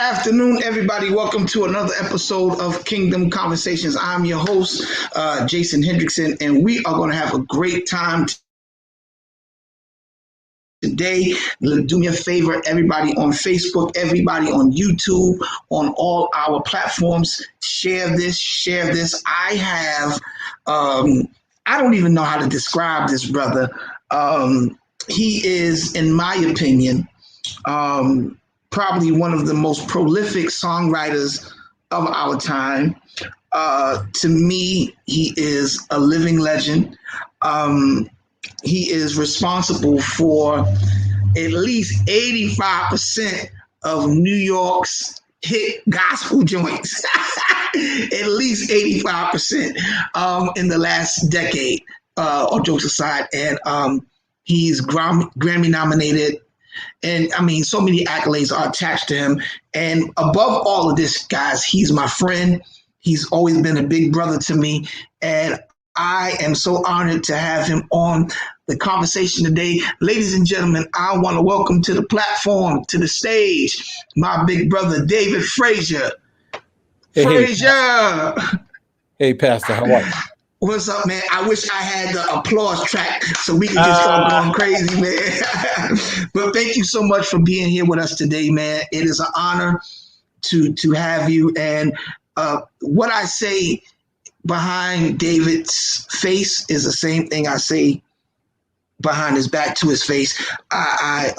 afternoon, everybody. Welcome to another episode of Kingdom Conversations. I'm your host, Jason Hendrickson, and we are going to have a great time today. Do me a favor, everybody on Facebook, everybody on YouTube, on all our platforms, share this. I have, I don't even know how to describe this brother. He is, in my opinion, probably one of the most prolific songwriters of our time. To me, he is a living legend. He is responsible for at least 85% of New York's hit gospel joints. At least 85% in the last decade, all jokes aside. And he's Grammy nominated. And I mean, so many accolades are attached to him. And above all of this, guys, he's my friend. He's always been a big brother to me. And I am so honored to have him on the conversation today. Ladies and gentlemen, I want to welcome to the platform, to the stage, my big brother, David Frazier. Frazier. Hey, Pastor, how are you? What's up, man? I wish I had the applause track so we can just start going crazy, man. But thank you so much for being here with us today, man. It is an honor to have you. And what I say behind David's face is the same thing I say behind his back to his face. I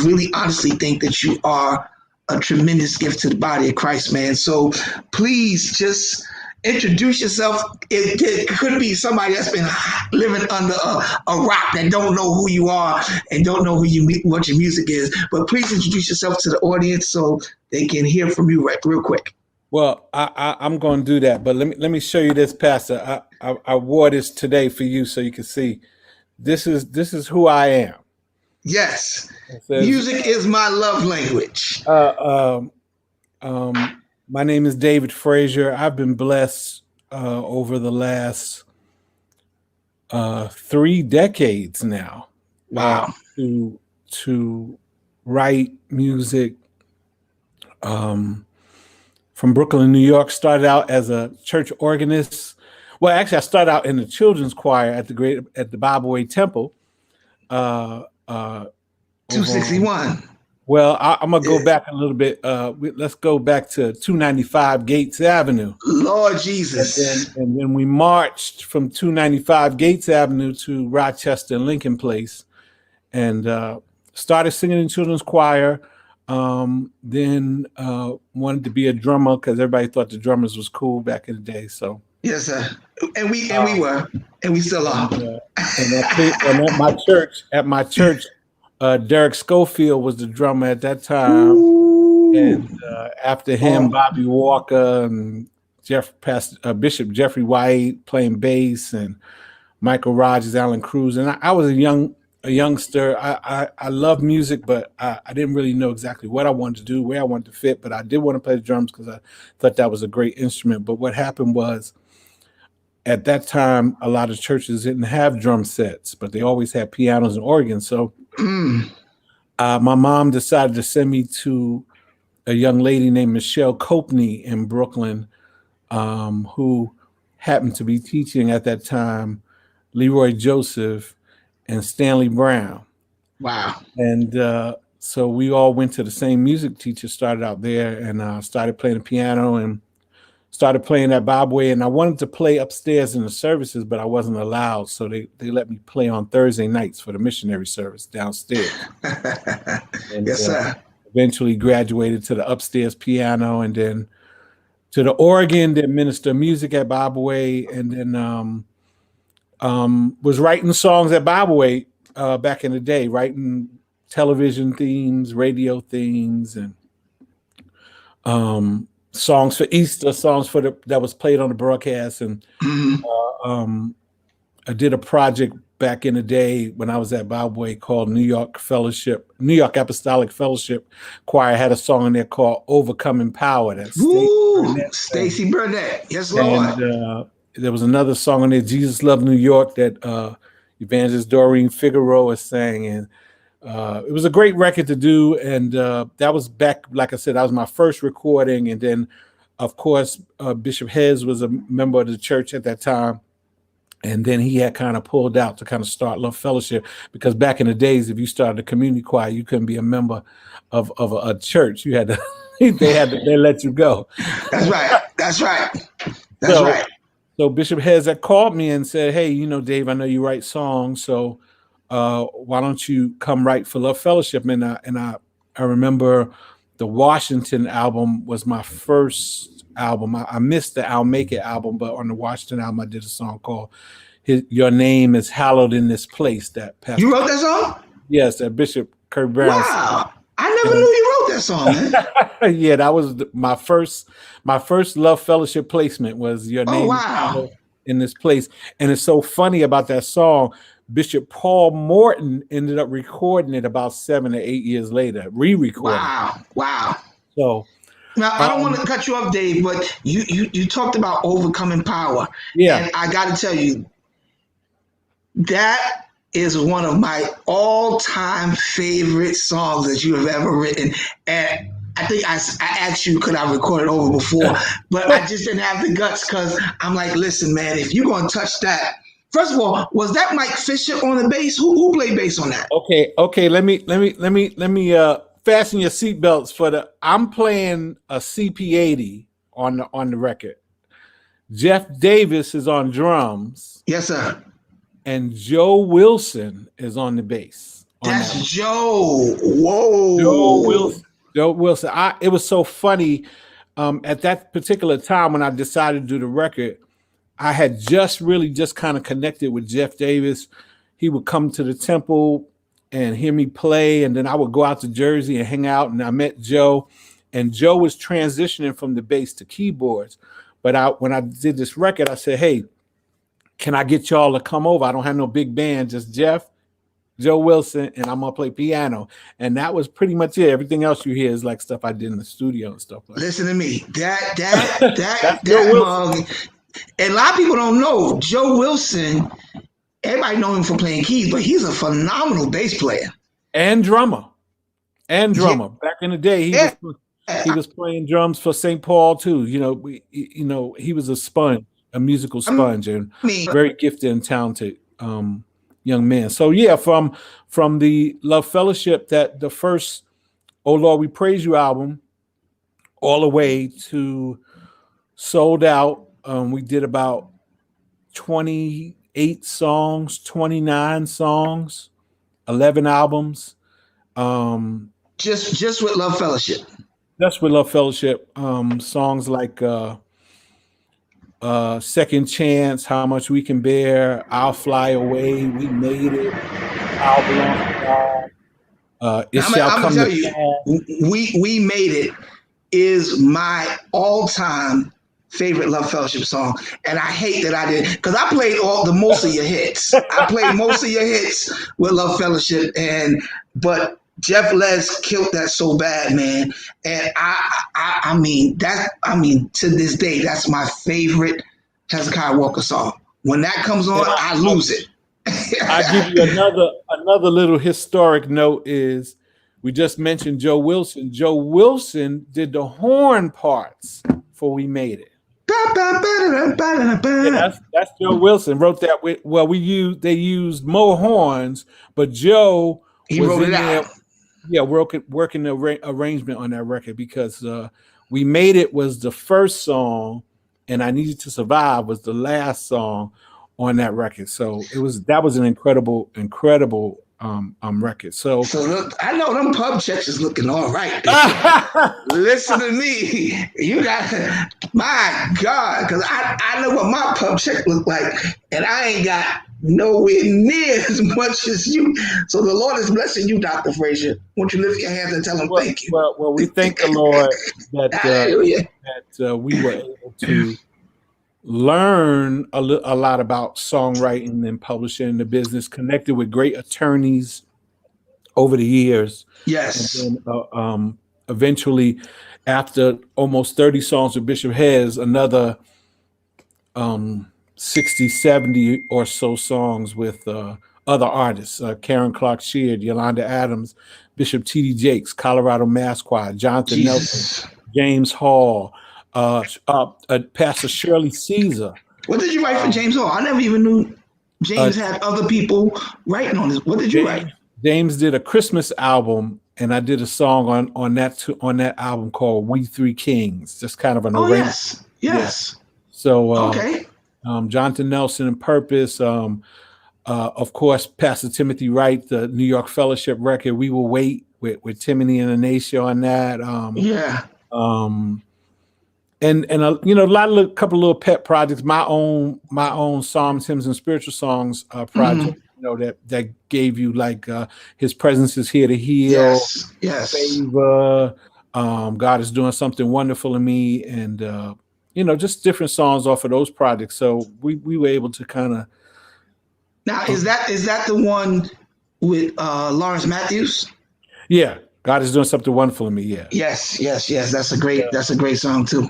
really honestly think that you are a tremendous gift to the body of Christ, man. So please just introduce yourself. It could be somebody that's been living under a rock that don't know who you are and don't know what your music is. But please introduce yourself to the audience so they can hear from you real quick. Well, I'm going to do that, but let me show you this, Pastor. I wore this today for you so you can see. This is who I am. Yes, music is my love language. My name is David Frazier. I've been blessed over the last 3 decades now. Wow. To write music. From Brooklyn, New York. Started out as a church organist. Well, actually, I started out in the children's choir at the Bible Way Temple. 261. Well, I'm gonna go back a little bit. Let's go back to 295 Gates Avenue. Lord Jesus. And then we marched from 295 Gates Avenue to Rochester and Lincoln Place, and started singing in children's choir. Then wanted to be a drummer because everybody thought the drummers was cool back in the day. So yes, sir. And we were, and we still are. And at my church, Derek Schofield was the drummer at that time. Ooh. And after him, Bobby Walker and Bishop Jeffrey White playing bass, and Michael Rogers, Alan Cruz. And I was a youngster. I love music, but I didn't really know exactly what I wanted to do, where I wanted to fit, but I did want to play the drums because I thought that was a great instrument. But what happened was, at that time, a lot of churches didn't have drum sets, but they always had pianos and organs. So my mom decided to send me to a young lady named Michelle Copney in Brooklyn, who happened to be teaching at that time Leroy Joseph and Stanley Brown. Wow. And so we all went to the same music teacher, started out there, and started playing the piano and started playing at Bible Way. And I wanted to play upstairs in the services, but I wasn't allowed. So they let me play on Thursday nights for the missionary service downstairs. And, yes, sir. Eventually graduated to the upstairs piano and then to the organ, then minister music at Bible Way, and then was writing songs at Bible Way back in the day, writing television themes, radio themes, and songs for Easter, songs that was played on the broadcast. And I did a project back in the day when I was at Bible Way called New York Apostolic Fellowship Choir. Had a song in there called "Overcoming Power." That's Stacey Burnett. Yes, Lord. And there was another song on there, "Jesus Love New York," that Evangelist Doreen Figueroa sang, and It was a great record to do, and that was back, like I said, that was my first recording. And then, of course, Bishop Hez was a member of the church at that time, and then he had kind of pulled out to kind of start Love Fellowship, because back in the days, if you started a community choir, you couldn't be a member of a church. You had to, they let you go. That's right. That's right. That's right. So Bishop Hez had called me and said, "Hey, Dave, I know you write songs, so why don't you come write for Love Fellowship?" And I remember the Washington album was my first album. I missed the I'll Make It album, but on the Washington album, I did a song called "Your Name Is Hallowed in This Place." That Pastor, you wrote that song? Yes, that Bishop Kurt Brown. Wow, I never knew you wrote that song, man. Yeah, that was my first Love Fellowship placement was "Your Name Is Hallowed in This Place." And it's so funny about that song. Bishop Paul Morton ended up recording it about 7 or 8 years later, re-recording. Wow. So now I don't want to cut you off, Dave, but you talked about overcoming power. Yeah. And I got to tell you, that is one of my all-time favorite songs that you have ever written. And I think I asked you, could I record it over before? But I just didn't have the guts, because I'm like, listen, man, if you're going to touch that. First of all, was that Mike Fisher on the bass? Who played bass on that? Okay. Let me fasten your seatbelts for the. I'm playing a CP80 on the record. Jeff Davis is on drums. Yes, sir. And Joe Wilson is on the bass. That's that. Joe. Whoa. Joe Wilson. It was so funny. At that particular time when I decided to do the record, I had just kind of connected with Jeff Davis. He would come to the temple and hear me play, and then I would go out to Jersey and hang out, and I met Joe, and Joe was transitioning from the bass to keyboards. But when I did this record, I said, "Hey, can I get y'all to come over? I don't have no big band, just Jeff, Joe Wilson, and I'm gonna play piano." And that was pretty much it. Everything else you hear is like stuff I did in the studio and stuff like that. Listen to me. That and a lot of people don't know Joe Wilson. Everybody know him for playing keys, but he's a phenomenal bass player and drummer. Yeah. Back in the day, he was playing drums for St. Paul too. He was a sponge, a musical sponge, and very gifted and talented young man. So yeah, from the Love Fellowship, that the first "Oh Lord, We Praise You" album, all the way to Sold Out. We did about 28 songs, 29 songs, 11 albums. Just with Love Fellowship. Just with Love Fellowship. Songs like Second Chance, How Much We Can Bear, I'll Fly Away, We Made It, I'll Belong to God. It Shall Come to Pass. We Made It is my all-time favorite Love Fellowship song, and I hate that I did, because I played most of your hits. I played most of your hits with Love Fellowship, but Jeff Les killed that so bad, man. And I mean to this day, that's my favorite Hezekiah Walker song. When that comes on, I lose it. I give you another little historic note is we just mentioned Joe Wilson. Joe Wilson did the horn parts for We Made It. Yeah, that's Joe Wilson wrote that. They used more horns, but Joe wrote it out. Yeah, working the arrangement on that record, because We Made It was the first song, and I Needed to Survive was the last song on that record. So that was an incredible record. So look, I know them pub checks is looking all right. Listen to me. You got, my God, because I know what my pub check look like, and I ain't got nowhere near as much as you. So the Lord is blessing you, Dr. Frazier. Won't you lift your hands and tell him thank you? Well, we thank the Lord that we were able to learn a lot about songwriting and publishing, the business, connected with great attorneys over the years. Yes. And then eventually, after almost 30 songs with Bishop Hez, another 60, 70 or so songs with other artists, Karen Clark Sheard, Yolanda Adams, Bishop T.D. Jakes, Colorado Mass Choir, Jonathan Nelson, Jesus. James Hall, Pastor Shirley Caesar. What did you write for James Hall? I never even knew James had other people writing on this. What did you write? James did a Christmas album, and I did a song on that album called "We Three Kings." Just kind of an arrangement. Yes. So Okay. Jonathan Nelson and Purpose. Of course, Pastor Timothy Wright, the New York Fellowship record, We Will Wait with Timothy and Anacia on that. And a couple of little pet projects. My own Psalms, Hymns, and Spiritual Songs project. That gave you like His Presence is Here to Heal. Yes. Favor. God is doing something wonderful in me, and just different songs off of those projects. So we were able to kind of. Now, is that the one with Lawrence Matthews? Yeah, God is doing something wonderful in me. Yeah. Yes. That's a great song too.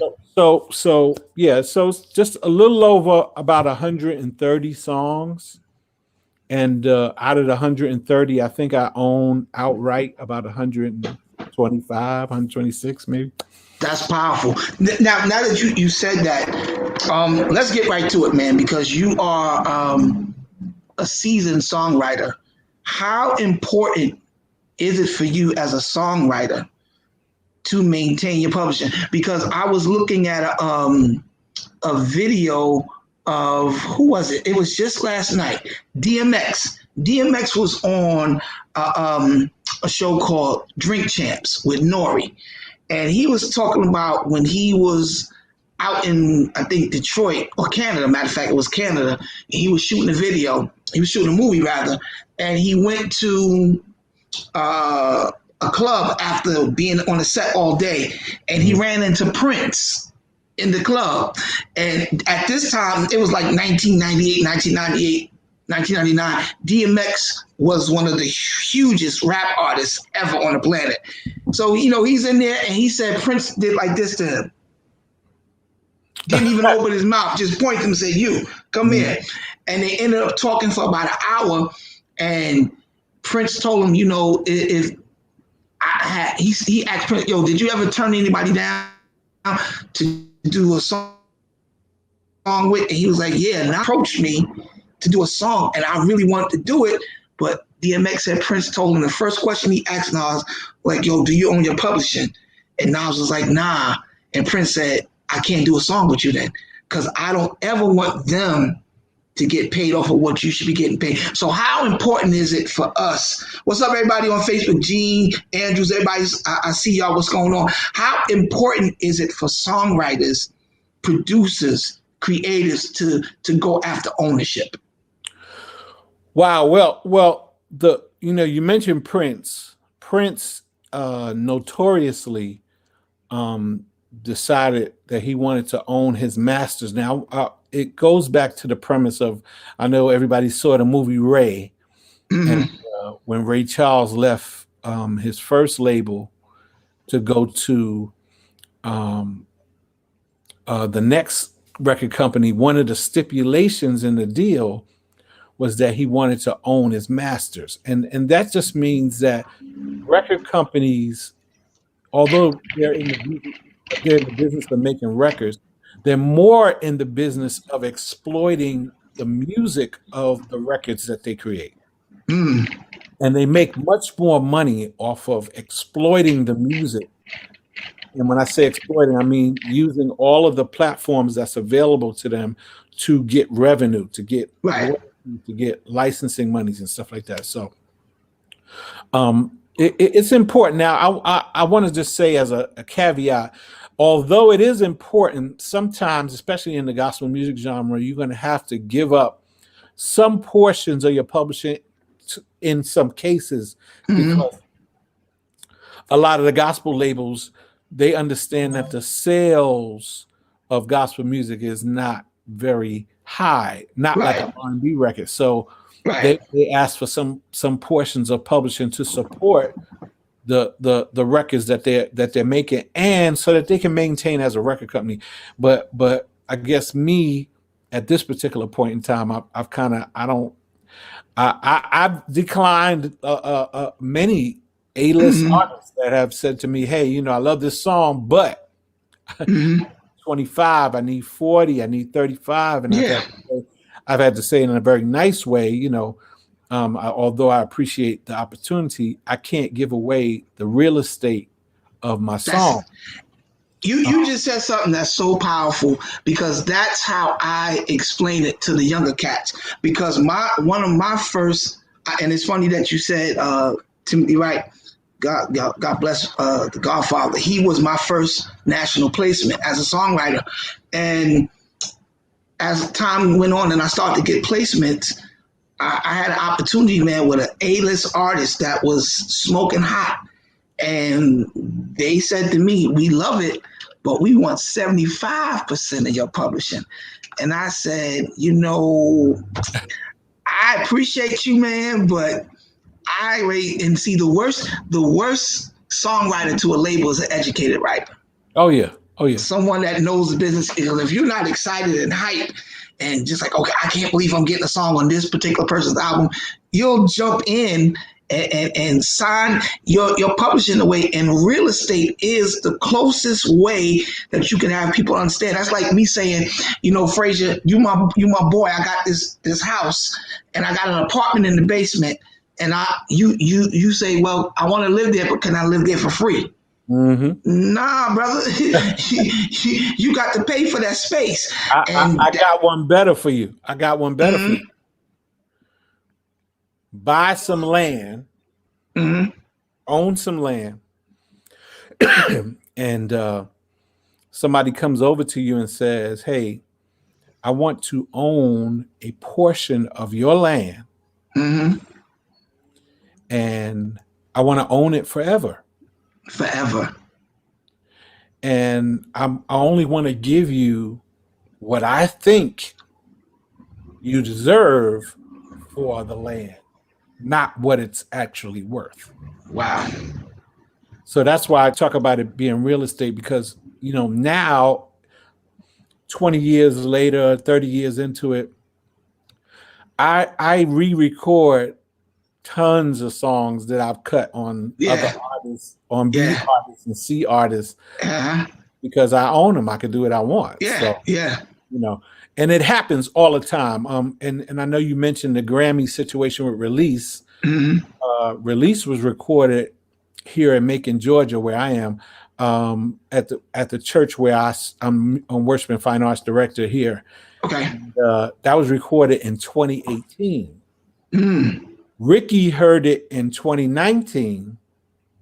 So it's just a little over about 130 songs, and out of the 130, I think I own outright about 125, 126 maybe. That's powerful. Now that you said that, let's get right to it, man, because you are a seasoned songwriter. How important is it for you as a songwriter to maintain your publishing? Because I was looking at a video of, who was it? It was just last night. DMX. DMX was on a show called Drink Champs with Nori. And he was talking about when he was out in, I think, Detroit or Canada. Matter of fact, it was Canada. And he was shooting a video. He was shooting a movie, rather. And he went to a club after being on a set all day. And he ran into Prince in the club. And at this time, it was like 1998, 1999. DMX was one of the hugest rap artists ever on the planet. So, he's in there, and he said Prince did like this to him. Didn't even open his mouth, just pointed him and said, "You, come here." And they ended up talking for about an hour, and Prince told him, if he asked Prince, "Yo, did you ever turn anybody down to do a song with?" And he was like, "Yeah," and approached me to do a song, and I really wanted to do it, but DMX said Prince told him the first question he asked Nas, like, "Yo, do you own your publishing?" And Nas was like, "Nah." And Prince said, "I can't do a song with you then, because I don't ever want them to get paid off of what you should be getting paid." So how important is it for us? What's up, everybody on Facebook? Gene, Andrews, everybody's, I see y'all, what's going on? How important is it for songwriters, producers, creators to go after ownership? Wow. Well, you mentioned Prince. Prince notoriously decided that he wanted to own his masters. Now, it goes back to the premise of, I know everybody saw the movie Ray, and when Ray Charles left his first label to go to the next record company, one of the stipulations in the deal was that he wanted to own his masters. And that just means that record companies, although they're in the business of making records, they're more in the business of exploiting the music of the records that they create. And they make much more money off of exploiting the music. And when I say exploiting, I mean using all of the platforms that's available to them to get revenue, to get licensing monies and stuff like that. So it's important. Now, I want to just say as a caveat, although it is important, sometimes, especially in the gospel music genre, you're going to have to give up some portions of your publishing in some cases, because a lot of the gospel labels, they understand that the sales of gospel music is not very high, not like an R&B record. So they ask for some portions of publishing to support the records that they're making, and so that they can maintain as a record company. But I guess me at this particular point in time, I've declined many A-list artists that have said to me, "Hey, I love this song, but 25, I need 40, I need 35," and I've had to say in a very nice way, although I appreciate the opportunity, I can't give away the real estate of my song. You just said something that's so powerful, because that's how I explain it to the younger cats. Because one of my first, and it's funny that you said Timothy Wright, God bless the Godfather. He was my first national placement as a songwriter, and as time went on and I started to get placements, I had an opportunity, man, with an A-list artist that was smoking hot. And they said to me, "We love it, but we want 75% of your publishing." And I said, I appreciate you, man, but I rate and see the worst songwriter to a label is an educated writer. Oh yeah. Someone that knows the business. If you're not excited and hyped and just like, okay, I can't believe I'm getting a song on this particular person's album, you'll jump in and sign your publishing away. And real estate is the closest way that you can have people understand. That's like me saying, Frazier, you my boy. I got this house and I got an apartment in the basement. And you say, well, I want to live there, but can I live there for free? Mm-hmm. Nah, brother, you got to pay for that space. I got one better for you. For you. Buy some land, own some land, and somebody comes over to you and says, "Hey, I want to own a portion of your land, and I want to own it forever. And I only want to give you what I think you deserve for the land, not what it's actually worth." Wow. So that's why I talk about it being real estate, because, now 20 years later, 30 years into it, I re-record tons of songs that I've cut on other artists, on B artists and C artists, because I own them. I can do what I want. And it happens all the time. And I know you mentioned the Grammy situation with Release. Release was recorded here in Macon, Georgia, where I am, at the church where I'm worship and fine arts director here. Okay. And, that was recorded in 2018. Ricky heard it in 2019,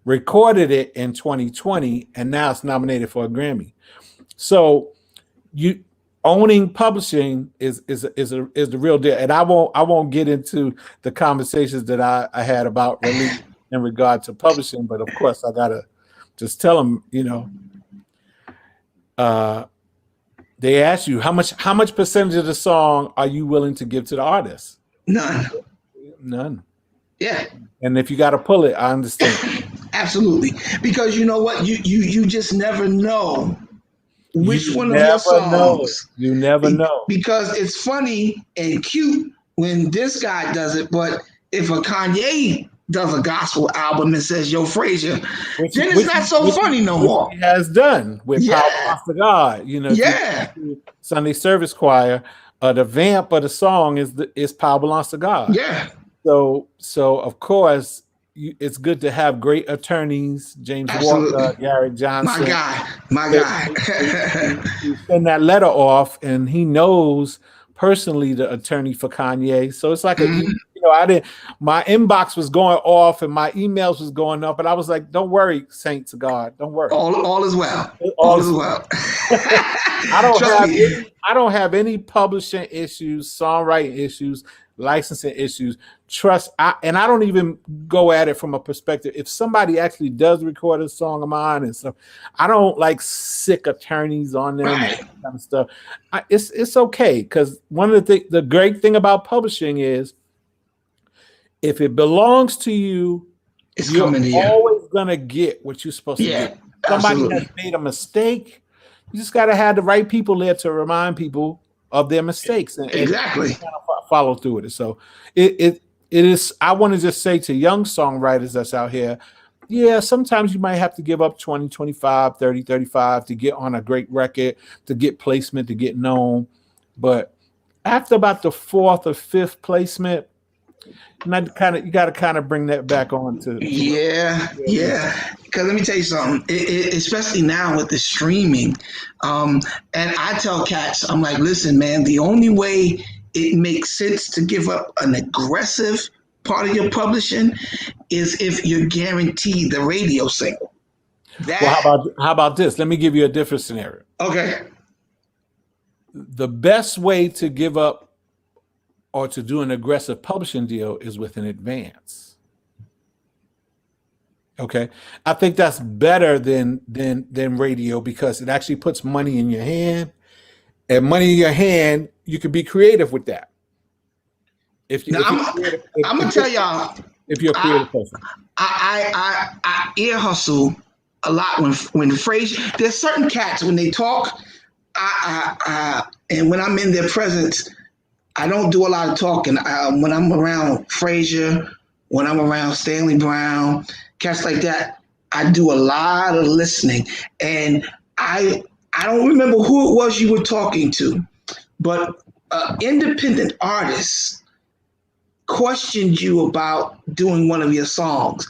recorded it in 2020, and now it's nominated for a Grammy. So you owning publishing is the real deal. And I won't get into the conversations that I had about Release in regard to publishing, but of course I gotta just tell them, they ask you how much percentage of the song are you willing to give to the artist? None. Yeah. And if you got to pull it, I understand. Absolutely, because you know what, you just never know which one of your songs. You never know, because it's funny and cute when this guy does it, but if a Kanye does a gospel album and says, "Yo, Frazier," then it's not so funny no more. He has done with Power Belongs to God. Sunday Service Choir. The vamp of the song is Power Belongs to God. Yeah. So of course, it's good to have great attorneys, James Walker, Gary Johnson. My guy. You send that letter off, and he knows personally the attorney for Kanye. So it's like my inbox was going off and my emails was going up, and I was like, "Don't worry, saints of God, don't worry. All is well. All is well." I don't have any publishing issues, songwriting issues, licensing issues. And I don't even go at it from a perspective. If somebody actually does record a song of mine and stuff, I don't like sick attorneys on them and that kind of stuff. It's okay, because one of the great thing about publishing is if it belongs to you, you're always gonna get what you're supposed to get. Somebody has made a mistake. You just got to have the right people there to remind people of their mistakes and Exactly. kind of follow through with it. So it is. I want to just say to young songwriters that's out here, yeah, sometimes you might have to give up 20, 25, 30, 35 to get on a great record, to get placement, to get known. But after about the fourth or fifth placement, you got to kind of bring that back on to Yeah. Because let me tell you something, especially now with the streaming, and I tell cats, I'm like, listen, man, the only way it makes sense to give up an aggressive part of your publishing is if you're guaranteed the radio single. Well, how about this? Let me give you a different scenario. Okay. The best way to give up or to do an aggressive publishing deal is with an advance. Okay, I think that's better than radio because it actually puts money in your hand, and money in your hand, you can be creative with that. I'm gonna tell y'all, if you're a creative person, I ear hustle a lot when Frazier. There's certain cats when they talk, and when I'm in their presence, I don't do a lot of talking. When I'm around Frazier, when I'm around Stanley Brown, cats like that, I do a lot of listening. And I don't remember who it was you were talking to, but independent artists questioned you about doing one of your songs.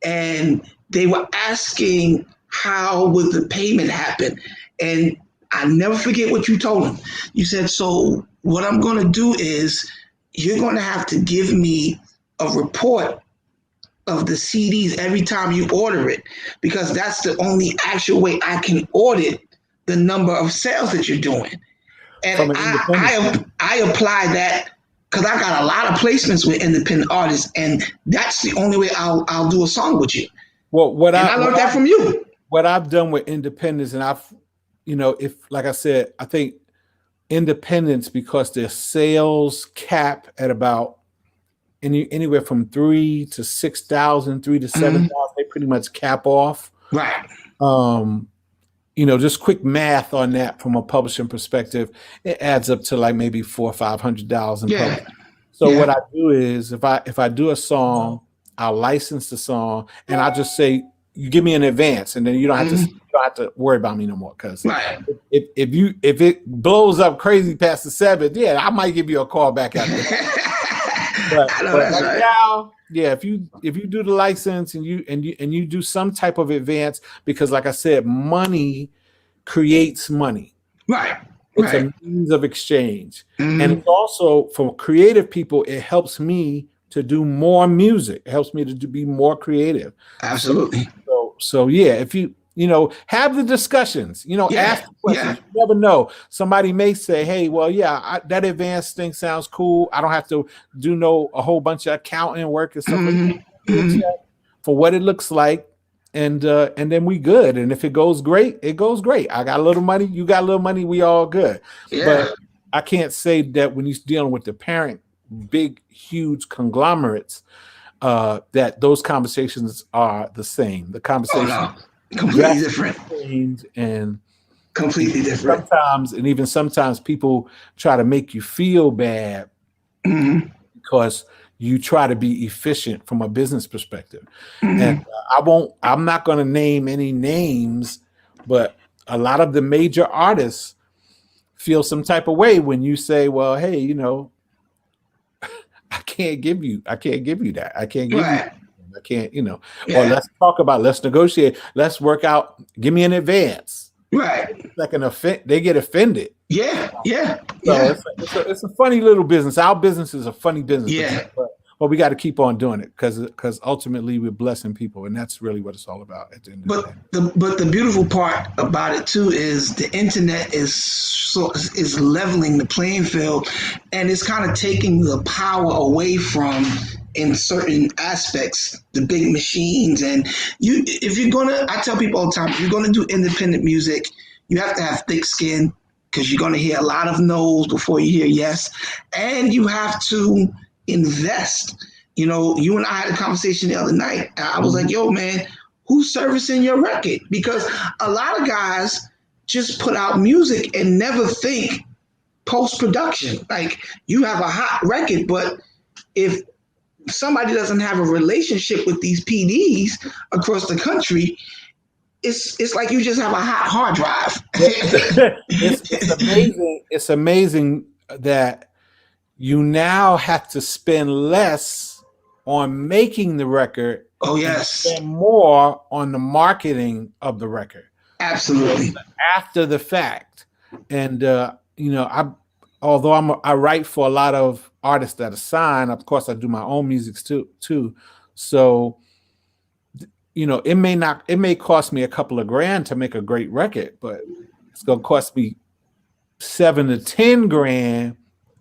And they were asking how would the payment happen? And I never forget what you told them. You said, so what I'm going to do is you're going to have to give me a report of the CDs every time you order it, because that's the only actual way I can audit the number of sales that you're doing. And I apply that because I got a lot of placements with independent artists, and that's the only way I'll do a song with you. Well, I learned that from you. What I've done with independents, and if like I said, I think independents, because their sales cap at about anywhere from 3 to 6,000, 3 to 7,000, they pretty much cap off. Right. Just quick math on that from a publishing perspective, it adds up to like maybe $400,000 or $500,000. Yeah. So what I do is if I do a song, I'll license the song, and I'll just say, you give me an advance, and then you don't have to worry about me no more. Because if it blows up crazy past the 7th, I might give you a call back after that. But right now, if you do the license and you do some type of advance, because like I said, money creates money. Right. It's a means of exchange. And it's also, for creative people, it helps me to do more music. It helps me to be more creative. Absolutely. So if you have the discussions, ask the questions. You never know. Somebody may say, hey, well, that advanced thing sounds cool. I don't have to do a whole bunch of accounting work and stuff like that for what it looks like. And then we good. And if it goes great, it goes great. I got a little money. You got a little money. We all good. Yeah. But I can't say that when you're dealing with the parent, big, huge conglomerates, that those conversations are the same. The conversations completely different and completely different. Sometimes people try to make you feel bad because you try to be efficient from a business perspective. And I'm not going to name any names, but a lot of the major artists feel some type of way when you say, well, hey, I can't give you that. I can't give you. I can't, or let's negotiate. Let's work out. Give me an advance. Right. Like they get offended. Yeah. So it's a funny little business. Our business is a funny business. Yeah. But we got to keep on doing it because ultimately we're blessing people, and that's really what it's all about at the end of the day. But the beautiful part about it too is the internet is leveling the playing field, and it's kind of taking the power away from, in certain aspects, the big machines. And I tell people all the time, if you're gonna do independent music, you have to have thick skin, because you're gonna hear a lot of no's before you hear yes, and you have to invest. You and I had a conversation the other night. I was like, yo, man, who's servicing your record? Because a lot of guys just put out music and never think post-production. Like, you have a hot record, but if somebody doesn't have a relationship with these PDs across the country, it's like you just have a hot hard drive. It's amazing. It's amazing that you now have to spend less on making the record. Oh, and yes. spend more on the marketing of the record. Absolutely. After the fact. And although I write for a lot of artists that are signed, of course I do my own music too. So it may cost me a couple of grand to make a great record, but it's gonna cost me $7 to 10 grand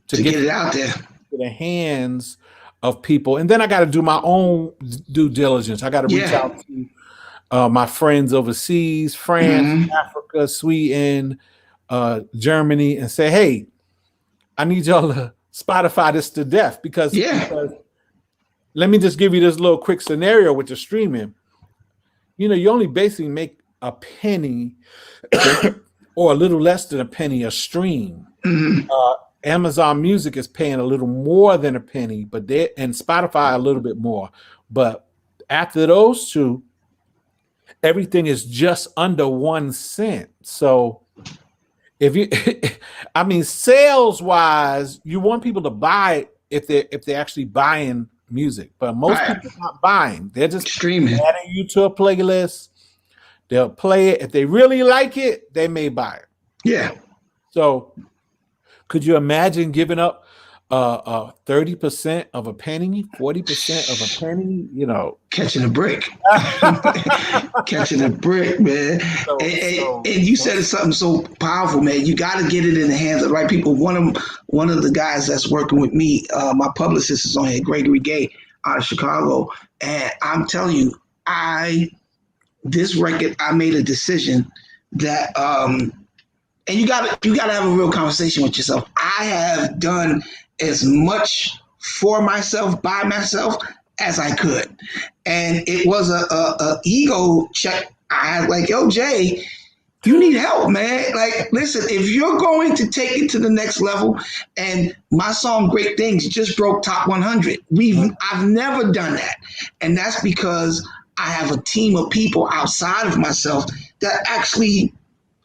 to get it out there to the hands of people. And then I got to do my own due diligence. I got to reach out to my friends overseas, France, Africa, Sweden, Germany, and say, hey, I need y'all to Spotify this to death because let me just give you this little quick scenario with the streaming. You only basically make a penny or a little less than a penny a stream. Amazon Music is paying a little more than a penny, and Spotify a little bit more. But after those two, everything is just under 1 cent. So sales wise, you want people to buy it if they're actually buying music, but most people are not buying. They're just streaming, adding you to a playlist. They'll play it. If they really like it, they may buy it. Yeah. So could you imagine giving up 30% of a penny, 40% of a penny? Catching a brick, catching a brick, man. And you said something so powerful, man. You got to get it in the hands of the right people. One of the guys that's working with me, my publicist is on here, Gregory Gay, out of Chicago, and I'm telling you, this record, I made a decision that. And you gotta have a real conversation with yourself. I have done as much for myself, by myself, as I could. And it was a ego check. I had like, yo, Jay, you need help, man. Like, listen, if you're going to take it to the next level, and my song Great Things just broke top 100. I've never done that. And that's because I have a team of people outside of myself that actually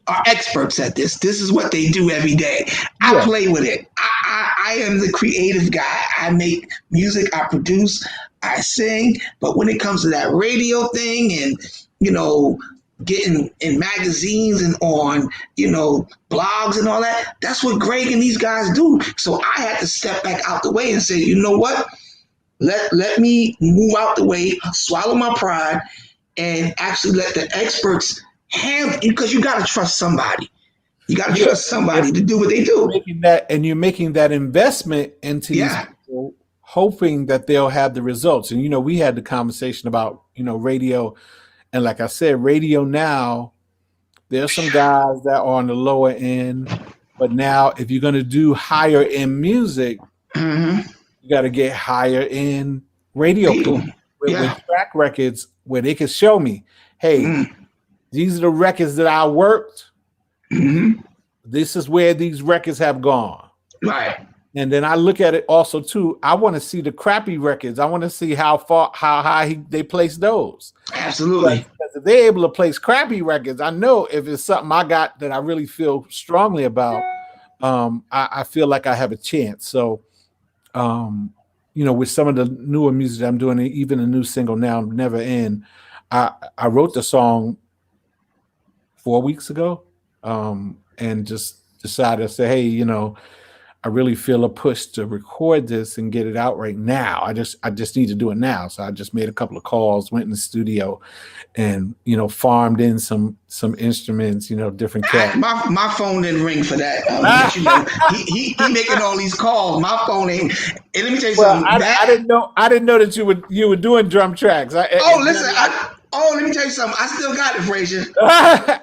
are experts at this. This is what they do every day. I play with it. I am the creative guy. I make music, I produce, I sing. But when it comes to that radio thing and, getting in magazines and on, blogs and all that, that's what Greg and these guys do. So I had to step back out the way and say, you know what? Let me move out the way, swallow my pride, and actually let the experts because you got to trust somebody. You got to trust somebody to do what they do. You're making that investment into these people, hoping that they'll have the results. And, we had the conversation about, radio. And like I said, radio now, there's some guys that are on the lower end. But now if you're going to do higher end music, you got to get higher end radio people with track records where they can show me, hey, these are the records that I worked. This is where these records have gone. Right. And then I look at it also too. I want to see the crappy records. I want to see how high they place those. Absolutely. Because if they're able to place crappy records, I know if it's something I got that I really feel strongly about, I feel like I have a chance. So, with some of the newer music that I'm doing, even a new single now, Never End, I wrote the song 4 weeks ago, and just decided to say, hey, I really feel a push to record this and get it out right now. I just need to do it now. So I just made a couple of calls, went in the studio, and farmed in some instruments, different cats. My phone didn't ring for that. He making all these calls. My phone ain't. And let me tell you something. I didn't know that you were doing drum tracks. Let me tell you something. I still got it, Frazier.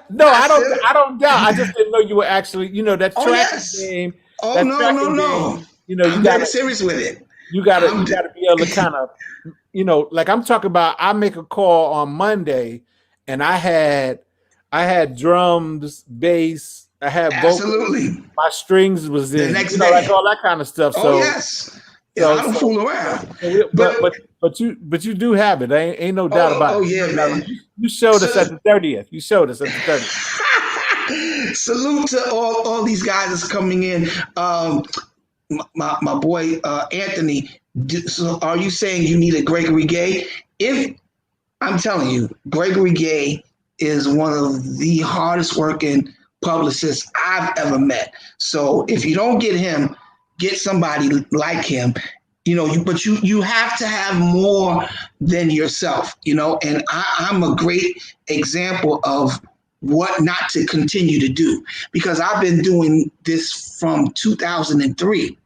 No, I don't doubt. I just didn't know you were actually, that track game. Oh, no. I'm very serious with it. You gotta be able to kind of, like I'm talking about. I make a call on Monday, and I had drums, bass, I had vocals. Absolutely. My strings was The in, next like day. all that kind of stuff. Oh So, yes. Yeah, I don't so, fool around. but you do have it. Ain't no doubt about it. Yeah, man. You showed us at the 30th. You showed us at the 30th. Salute to all these guys that's coming in. My boy Anthony. So are you saying you need a Gregory Gay? If I'm telling you, Gregory Gay is one of the hardest working publicists I've ever met. So if you don't get him, get somebody like him. But you have to have more than yourself, and I'm a great example of what not to continue to do, because I've been doing this from 2003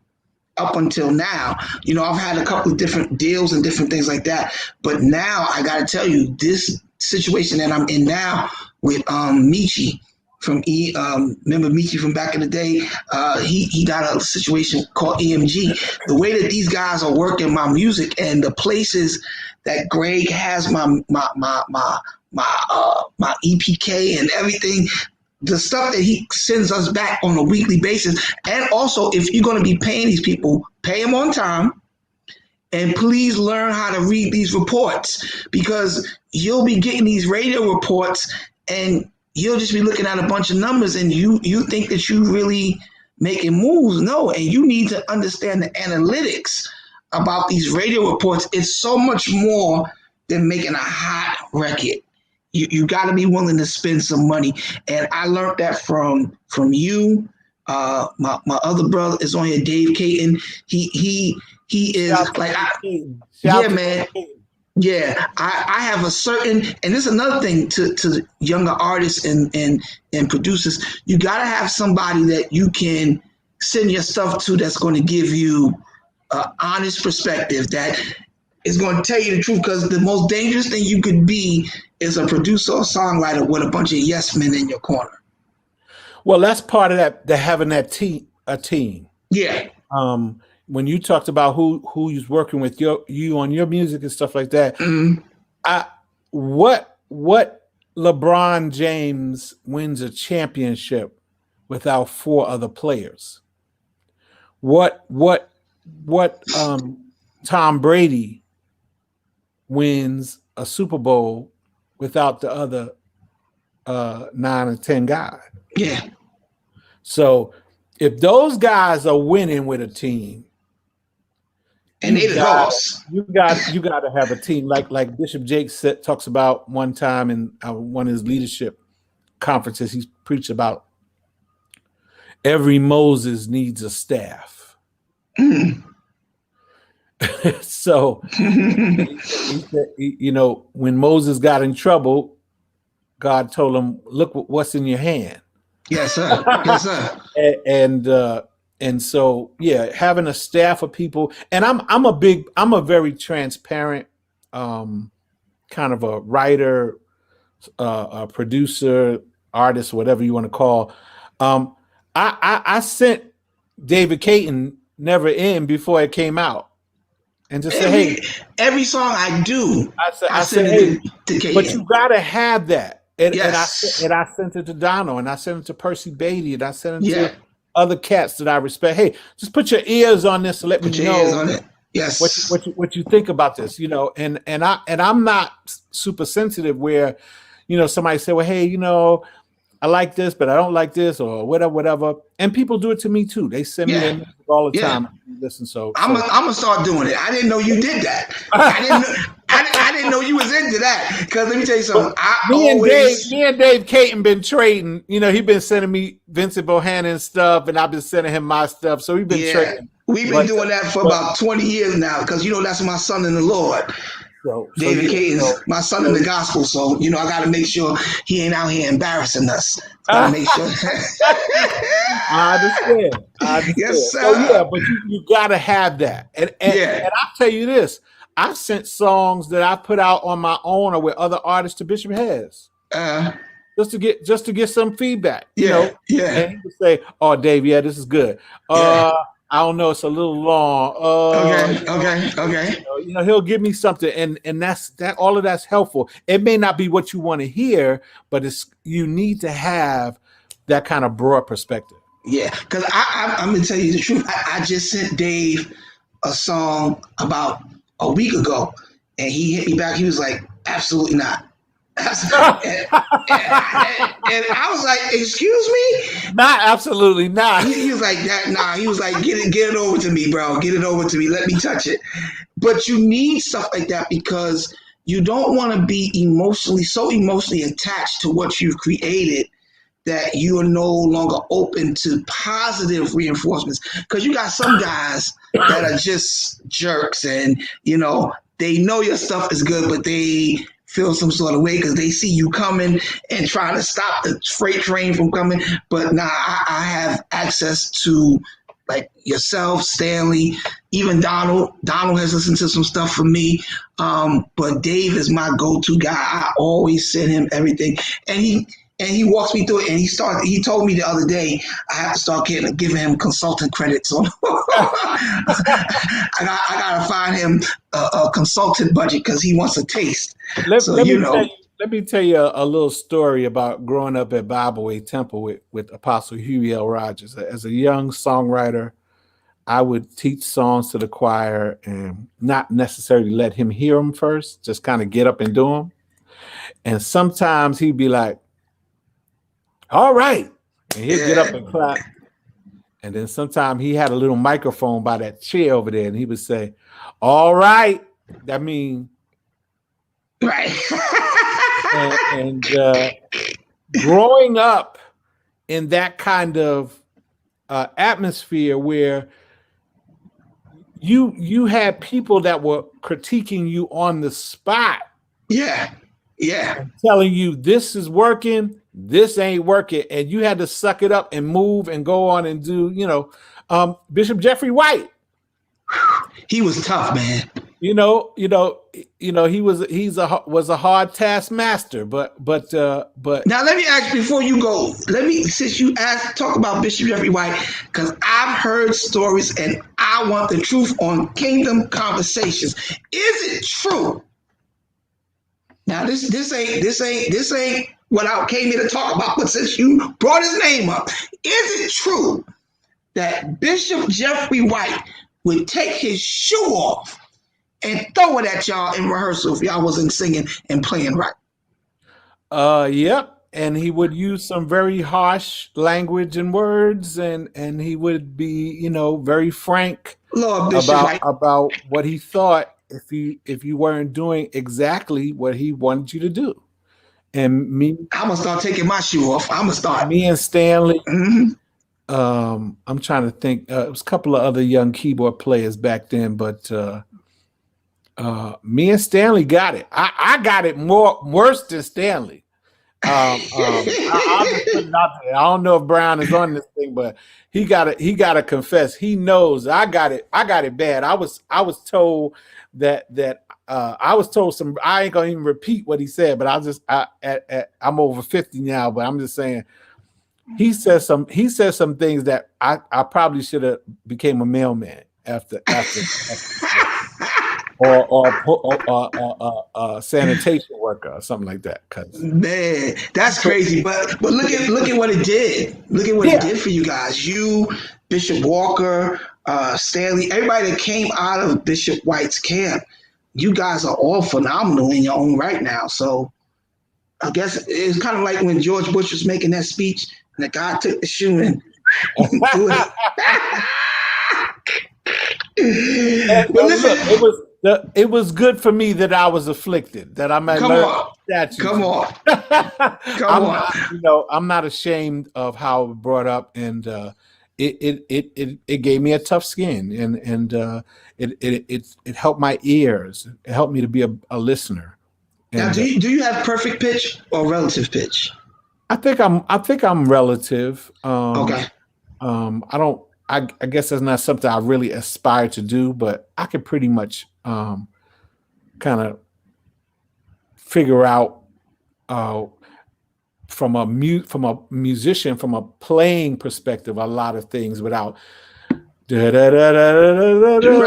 up until now. I've had a couple of different deals and different things like that. But now I got to tell you, this situation that I'm in now with Michi from remember Michi from back in the day? He got a situation called EMG. The way that these guys are working my music and the places that Greg has my EPK and everything, the stuff that he sends us back on a weekly basis. And also, if you're going to be paying these people, pay them on time. And please learn how to read these reports, because you'll be getting these radio reports and you'll just be looking at a bunch of numbers and you think that you really making moves. No, and you need to understand the analytics about these radio reports. It's so much more than making a hot record. You got to be willing to spend some money, and I learned that from you. My other brother is on here, Dave Caton. He is like, yeah, man. Yeah, I have a certain, and this is another thing to younger artists and producers. You got to have somebody that you can send your stuff to that's going to give you an honest perspective, that is going to tell you the truth, because the most dangerous thing you could be is a producer or songwriter with a bunch of yes men in your corner. Well, that's part of that, having a team. Yeah. When you talked about who's working with you on your music and stuff like that, what LeBron James wins a championship without 4 other players? What Tom Brady wins a Super Bowl without the other 9 or 10 guys? Yeah. So if those guys are winning with a team, and they the hosts, you got to have a team like Bishop Jake talks about one time in one of his leadership conferences. He preached about every Moses needs a staff. So he said, when Moses got in trouble, God told him, "Look what's in your hand." Yes, sir. Yes, sir. And so, yeah, having a staff of people, and I'm a very transparent kind of a writer, a producer, artist, whatever you want to call. I sent David Caton Never In before it came out, and just say, hey, every song I do, I said, hey, but you gotta have that. And, yes. and I sent it to Dono, and I sent it to Percy Beatty, and I sent it to other cats that I respect. Hey, just put your ears on this and let me know ears on it. Yes. what you think about this, and I'm not super sensitive where, somebody say, well, hey, I like this, but I don't like this, or whatever. And people do it to me too. They send me their music all the time. Listen, so I'm gonna start doing it. I didn't know you did that. I didn't know you was into that. Because let me tell you something. Me and Dave Caton been trading. He been sending me Vincent Bohannon stuff, and I've been sending him my stuff. So we've been trading. We've been doing that for about 20 years now. Because that's my son in the Lord. David Caton's my son in the gospel, so I got to make sure he ain't out here embarrassing us. Gotta make sure. I understand. Yes, sir. So but you got to have that, and I'll tell you this: I've sent songs that I put out on my own or with other artists to Bishop Hez, just to get some feedback. And he would say, "Oh, Dave, this is good." I don't know, it's a little long. Okay. He'll give me something, and that's all of that's helpful. It may not be what you want to hear, but you need to have that kind of broad perspective. Yeah, because I'm gonna tell you the truth. I just sent Dave a song about a week ago, and he hit me back. He was like, "Absolutely not." and I was like, "Excuse me?" Not absolutely not. He was like, "That nah." He was like, get it over to me, bro. Get it over to me. Let me touch it." But you need stuff like that because you don't want to be so emotionally attached to what you've created that you are no longer open to positive reinforcements. Because you got some guys that are just jerks, and they know your stuff is good, but they feel some sort of way because they see you coming and trying to stop the freight train from coming. But now I have access to like yourself, Stanley, even Donald. Donald has listened to some stuff from me. But Dave is my go-to guy. I always send him everything. And he walks me through it, and he told me the other day I have to start giving him consultant credits on I gotta find him a consultant budget because he wants a taste. Let me tell you a little story about growing up at Bible Way Temple with Apostle Huey L. Rogers. As a young songwriter, I would teach songs to the choir and not necessarily let him hear them first, just kind of get up and do them. And sometimes he'd be like, "All right." And he'd get up and clap. And then sometimes he had a little microphone by that chair over there, and he would say, "All right." That means right. and growing up in that kind of atmosphere where you had people that were critiquing you on the spot. Yeah. Telling you this is working, this ain't working, and you had to suck it up and move and go on and do. Bishop Jeffrey White. He was tough, man. He was a hard taskmaster, but now let me ask before you go. Since you talk about Bishop Jeffrey White, because I've heard stories and I want the truth on Kingdom Conversations. Is it true? Now this ain't what I came here to talk about, but since you brought his name up, is it true that Bishop Jeffrey White would take his shoe off and throw it at y'all in rehearsal if y'all wasn't singing and playing right? Yep. And he would use some very harsh language and words, and he would be, very frank about what he thought if you weren't doing exactly what he wanted you to do. And I'm gonna start taking my shoe off. I'm gonna start. Me and Stanley. Mm-hmm. I'm trying to think. It was a couple of other young keyboard players back then, but me and Stanley got it. I got it worse than Stanley. I'll just put it out there. I don't know if Brown is on this thing, but he got to confess. He knows I got it bad. I was told that I was told some. I ain't gonna even repeat what he said, but I'm over 50 now, but I'm just saying. He says some things that I probably should have became a mailman after or sanitation worker or something like that. Man, that's crazy. But look at what it did. Look at what it did for you guys. You, Bishop Walker, Stanley, everybody that came out of Bishop White's camp. You guys are all phenomenal in your own right now. So I guess it's kind of like when George Bush was making that speech. And the guy took the shoe and threw it. But listen, it was good for me that I was afflicted, that I might learn statutes. Come on. I'm not ashamed of how I was brought up, and it gave me a tough skin, and it helped my ears. It helped me to be a listener. And, now, do you have perfect pitch or relative pitch? I think I'm relative. Okay. I guess that's not something I really aspire to do, but I could pretty much kind of figure out from a musician, from a playing perspective, a lot of things without. You know how they do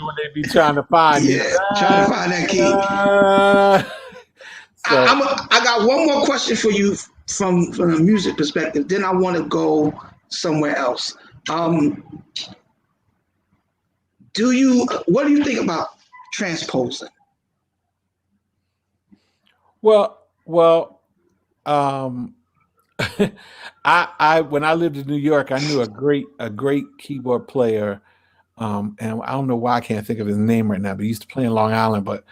when they be trying to find you. Trying to find that key. So, I got one more question for you from a music perspective. Then I want to go somewhere else. Um, what do you think about transposing? Well, um, I when I lived in New York, I knew a great keyboard player. And I don't know why I can't think of his name right now, but he used to play in Long Island. But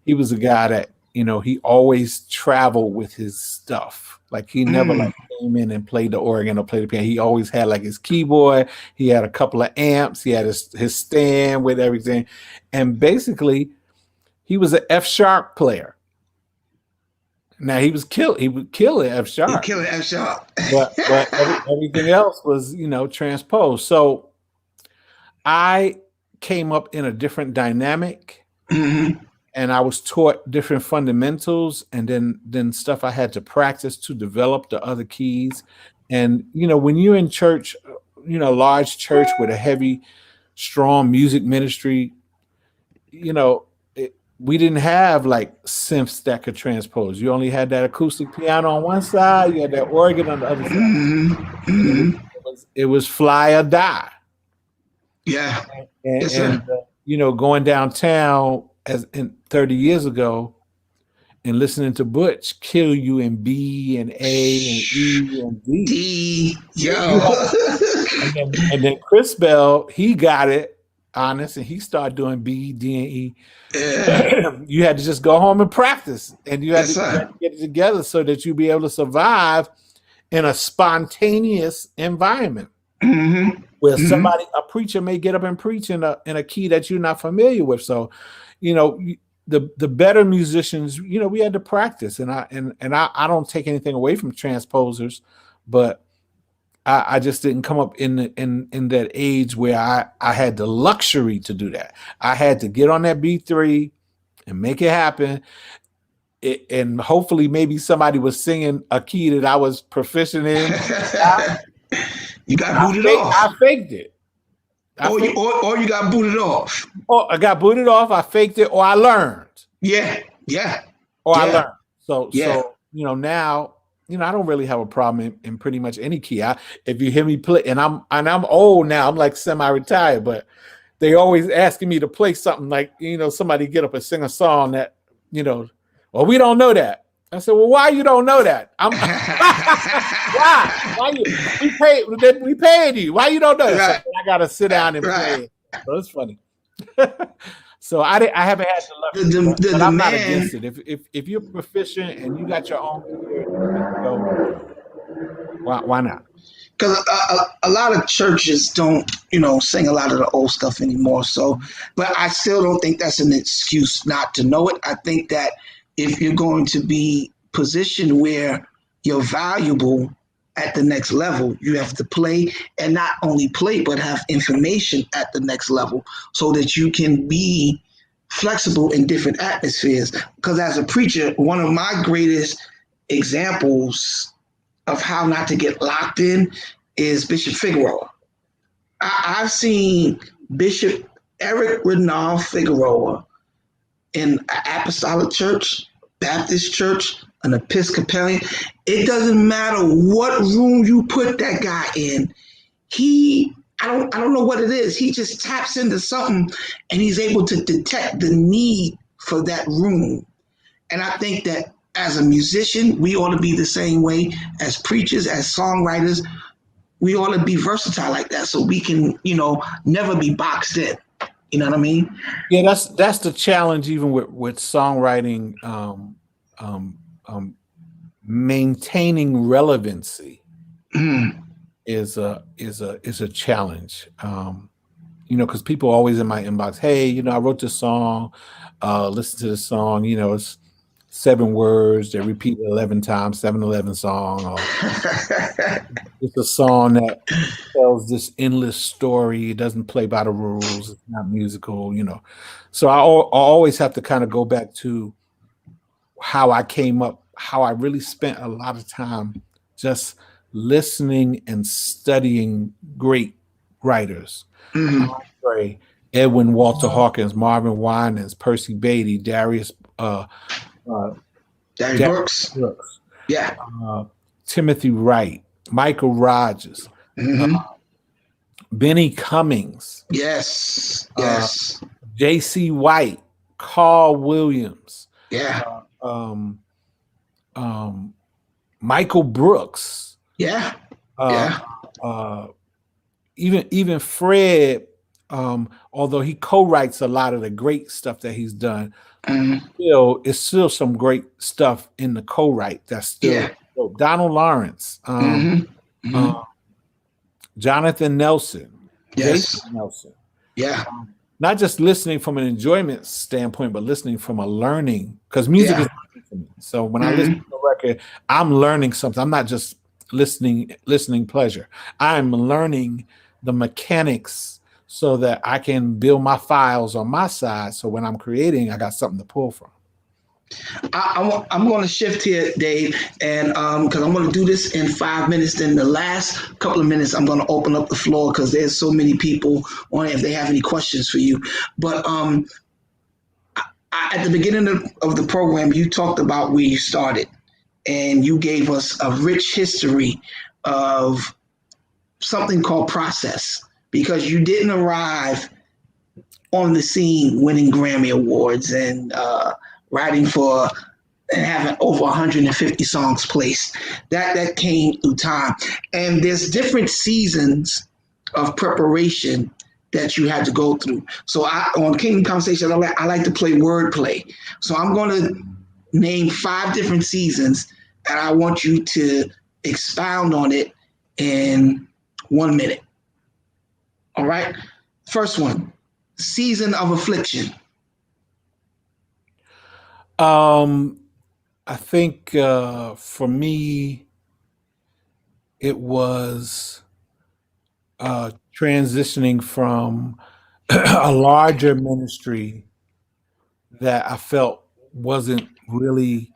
he was a guy that, he always traveled with his stuff. Like he never like Mm, came in and played the organ or played the piano. He always had like his keyboard. He had a couple of amps. He had his stand with everything, and basically he was an F sharp player. Now he would kill it F you sharp, kill it, F sharp. but everything else was transposed. So I came up in a different dynamic, Hmm. and I was taught different fundamentals, and then stuff I had to practice to develop the other keys. And when you're in church, large church with a heavy, strong music ministry, we didn't have like synths that could transpose. You only had that acoustic piano on one side, you had that organ on the other side, Hmm. and Hmm. it was fly or die. Yeah. And, Yes, sir. going downtown as in 30 years ago and listening to Butch kill you in B and A and E and D. D, You yo. had, and then Chris Bell, he got it honest, and he started doing B, D, and E. Yeah. You had to just go home and practice, and you had Yes, to, you sir. had to get it together so that you'd be able to survive in a spontaneous environment Hmm. where Hmm. a preacher may get up and preach in a key that you're not familiar with. So, you know, the better musicians, we had to practice, and I don't take anything away from transposers, but I just didn't come up in that age where I had the luxury to do that. I had to get on that B3 and make it happen. And hopefully maybe somebody was singing a key that I was proficient in. You got booted I off. faked it. I Or faked you got booted off. I got booted off, I faked it, or I learned. Yeah. Yeah. Or I Yeah. learned. So Yeah. now, I don't really have a problem in pretty much any key. If you hear me play, and I'm old now, I'm like semi-retired, but they always asking me to play something like, somebody get up and sing a song that, well, we don't know that. I said, well, why you don't know that? I'm why? Why you we paid you. Why you don't know that? So Right. I gotta sit down and Right. play. So it's funny. So I haven't had the The, luxury, the, but the, the I'm not man, against it. If you're proficient and you got your own key and you're good to go, why not? because a lot of churches don't, sing a lot of the old stuff anymore. So, but I still don't think that's an excuse not to know it. I think that if you're going to be positioned where you're valuable at the next level, you have to play, and not only play, but have information at the next level so that you can be flexible in different atmospheres. Because as a preacher, one of my greatest examples of how not to get locked in is Bishop Figueroa. I've seen Bishop Eric Renal Figueroa in an apostolic church, Baptist church, an Episcopalian. It doesn't matter what room you put that guy in. I don't know what it is. He just taps into something, and he's able to detect the need for that room. And I think that as a musician, we ought to be the same way as preachers, as songwriters. We ought to be versatile like that so we can, never be boxed in. You know what I mean? Yeah, that's the challenge even with songwriting, um, um, maintaining relevancy Mm. is a challenge. Because people are always in my inbox, hey, I wrote this song, listen to the song, it's 7 words, they repeat it 11 times, 7-Eleven song, or it's a song that tells this endless story. It doesn't play by the rules. It's not musical. So I always have to kind of go back to how I came up, how I really spent a lot of time just listening and studying great writers. Mm-hmm. Andre, Edwin Walter Hawkins, Marvin Winans, Percy Beatty, Daddy Darius Brooks. Brooks, Yeah. uh, Timothy Wright, Michael Rogers, Benny Cummings, Yes. Yes. J.C. White, Carl Williams, Yeah. um, um, Michael Brooks, Yeah. uh, Yeah. uh, even Fred, although he co-writes a lot of the great stuff that he's done, it's still some great stuff in the co-write that's still Yeah. dope. Donald Lawrence, Jonathan Nelson, Jason Yes. Nelson. Yeah. Not just listening from an enjoyment standpoint, but listening from a learning, because music is Yeah. learning for me. So when I listen to a record, I'm learning something. I'm not just listening pleasure. I'm learning the mechanics so that I can build my files on my side. So when I'm creating, I got something to pull from. I'm going to shift here, Dave, and because I'm going to do this in 5 minutes. Then the last couple of minutes, I'm going to open up the floor because there's so many people on it if they have any questions for you. But at the beginning of the program, you talked about where you started, and you gave us a rich history of something called process because you didn't arrive on the scene winning Grammy Awards and writing for and having over 150 songs placed. That came through time. And there's different seasons of preparation that you had to go through. So on Kingdom Conversation, I like to play wordplay. So I'm going to name 5 different seasons, and I want you to expound on it in 1 minute. All right? First one, season of affliction. I think for me, it was transitioning from a larger ministry that I felt wasn't really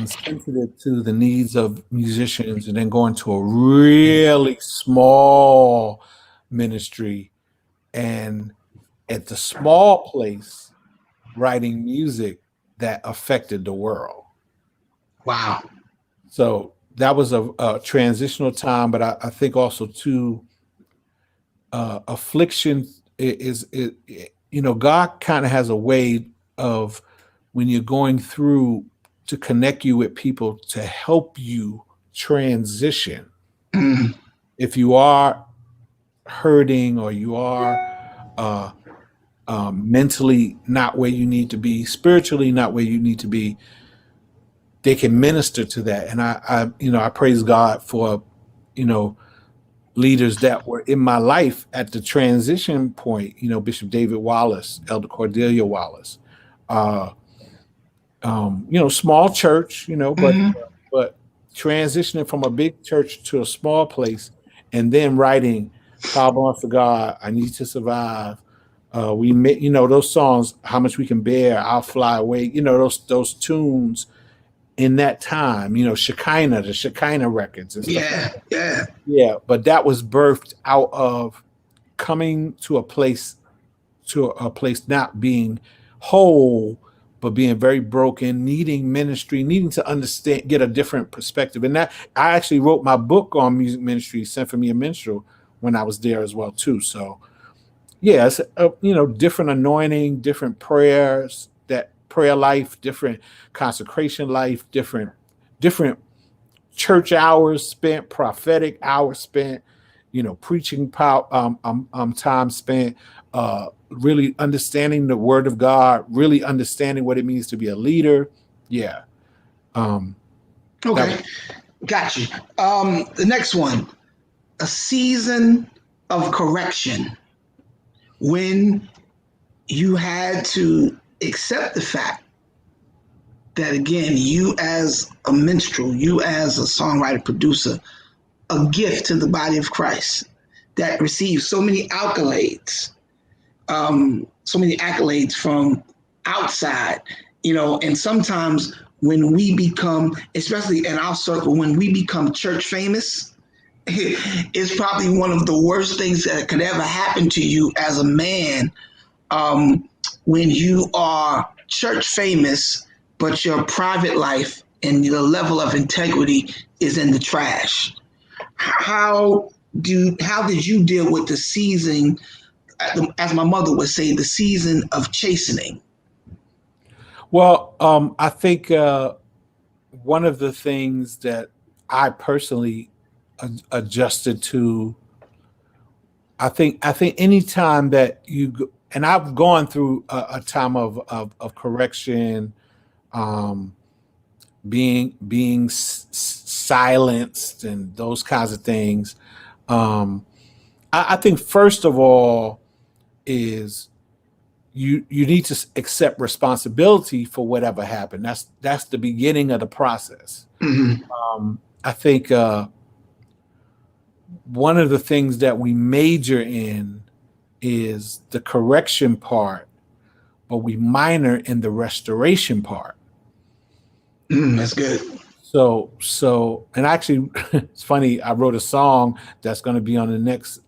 sensitive to the needs of musicians, and then going to a really small ministry, and at the small place writing music that affected the world. Wow. So that was a transitional time, but I think also too, affliction is God kind of has a way of, when you're going through, to connect you with people to help you transition. If you are hurting, or you are mentally not where you need to be, spiritually not where you need to be, they can minister to that. And I praise God for, leaders that were in my life at the transition point, Bishop David Wallace, Elder Cordelia Wallace, small church, but transitioning from a big church to a small place, and then writing "Call Belongs to God," "I Need to Survive." We made, those songs, "How Much We Can Bear," "I'll Fly Away," those tunes in that time, the Shekinah records and stuff like Yeah. that. Yeah. Yeah, but that was birthed out of coming to a place not being whole, but being very broken, needing ministry, needing to understand, get a different perspective. And that, I actually wrote my book on music ministry, Sent for Me a Minstrel, when I was there as well too. So yeah, it's different anointing, different prayers, that prayer life, different consecration life, different church hours spent, prophetic hours spent, preaching time spent, really understanding the word of God, really understanding what it means to be a leader. Yeah. Okay. Got you. The next one, a season of correction, when you had to accept the fact that, again, you as a minstrel, you as a songwriter, producer, a gift to the body of Christ that receives so many accolades from outside, and sometimes when we become, especially in our circle, when we become church famous, it's probably one of the worst things that could ever happen to you as a man, when you are church famous, but your private life and the level of integrity is in the trash. How did you deal with the season, as my mother would say, the season of chastening? Well, I think one of the things that I personally adjusted to, I think anytime that and I've gone through a time of correction, um, being silenced and those kinds of things. Um, I think first of all is you need to accept responsibility for whatever happened. That's the beginning of the process. Mm-hmm. I think one of the things that we major in is the correction part, but we minor in the restoration part. That's good. And actually, it's funny. I wrote a song that's going to be on the next.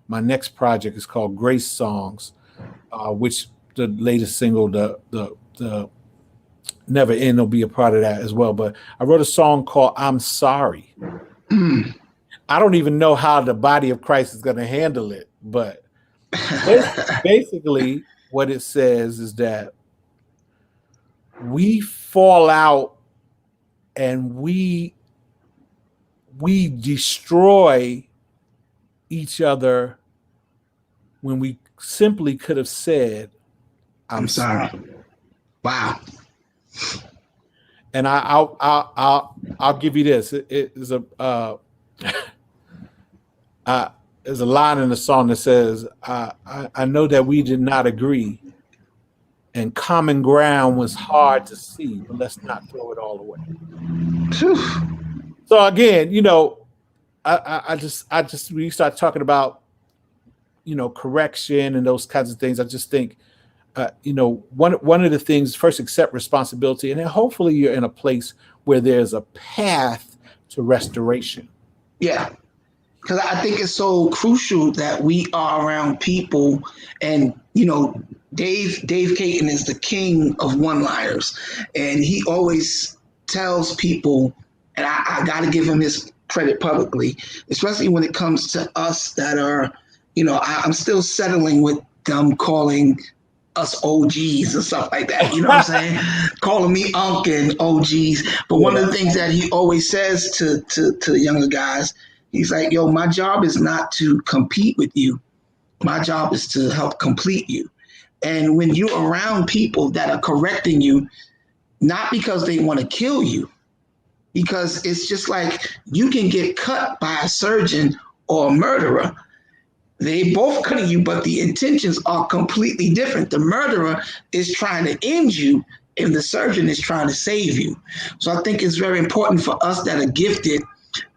My next project is called Grace Songs, which the latest single, the Never End, will be a part of that as well. But I wrote a song called "I'm Sorry." I don't even know how the body of Christ is going to handle it, but basically, what it says is that we fall out and we destroy each other when we simply could have said, I'm sorry. Wow. And I'll give you this. It is there's a line in the song that says, I know that we did not agree, and common ground was hard to see, but let's not throw it all away." So again, I just when you start talking about, correction and those kinds of things, I just think, one of the things, first, accept responsibility, and then hopefully you're in a place where there's a path to restoration. Yeah. Because I think it's so crucial that we are around people, and Dave Caton is the king of one-liners, and he always tells people, and I got to give him his credit publicly, especially when it comes to us that are, I'm still settling with them calling us OGs and stuff like that. You know what I'm saying? Calling me Unc and OGs. But one of the things that he always says to the younger guys, he's like, yo, my job is not to compete with you. My job is to help complete you. And when you're around people that are correcting you, not because they want to kill you, because it's just like you can get cut by a surgeon or a murderer. They both cutting you, but the intentions are completely different. The murderer is trying to end you, and the surgeon is trying to save you. So I think it's very important for us that are gifted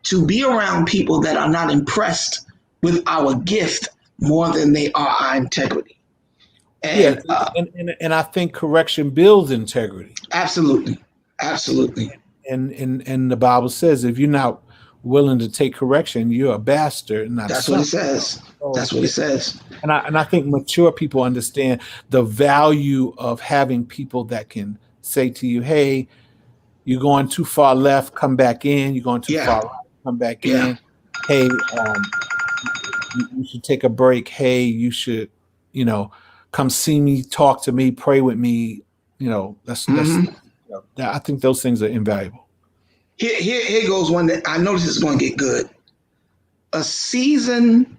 to be around people that are not impressed with our gift more than they are our integrity. And, and I think correction builds integrity. Absolutely. And the Bible says, if you're not willing to take correction, you're a bastard. That's what it says. That's what it says. And I think mature people understand the value of having people that can say to you, hey, you're going too far left, come back in. You're going too far right, come back in. Hey, you should take a break. Hey, you should, come see me, talk to me, pray with me. I think those things are invaluable. Here goes one that I notice is going to get good. A season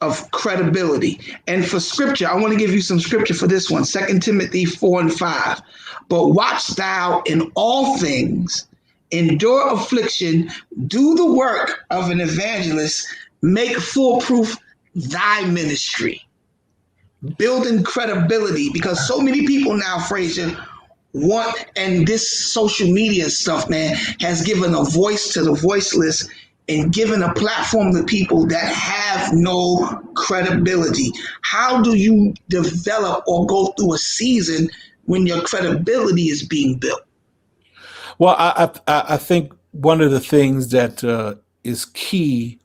of credibility. And for scripture, I want to give you some scripture for this one. 2 Timothy 4:5. But watch thou in all things, endure affliction, do the work of an evangelist, make foolproof thy ministry. Building credibility, because so many people now, Frazier, and this social media stuff, man, has given a voice to the voiceless and given a platform to people that have no credibility. How do you develop or go through a season when your credibility is being built? Well, I think one of the things that is key,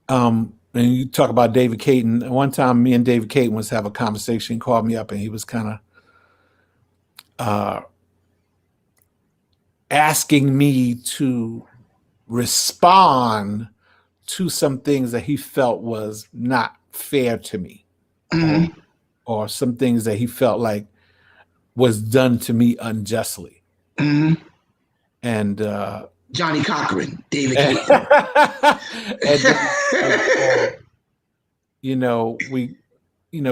and you talk about David Caton. One time, me and David Caton was have a conversation. He called me up, and he was kind of asking me to respond to some things that he felt was not fair to me, or Mm-hmm. or some things that he felt like was done to me unjustly. Mm-hmm. And Johnny Cochran, David and, Clayton. and then, you know, we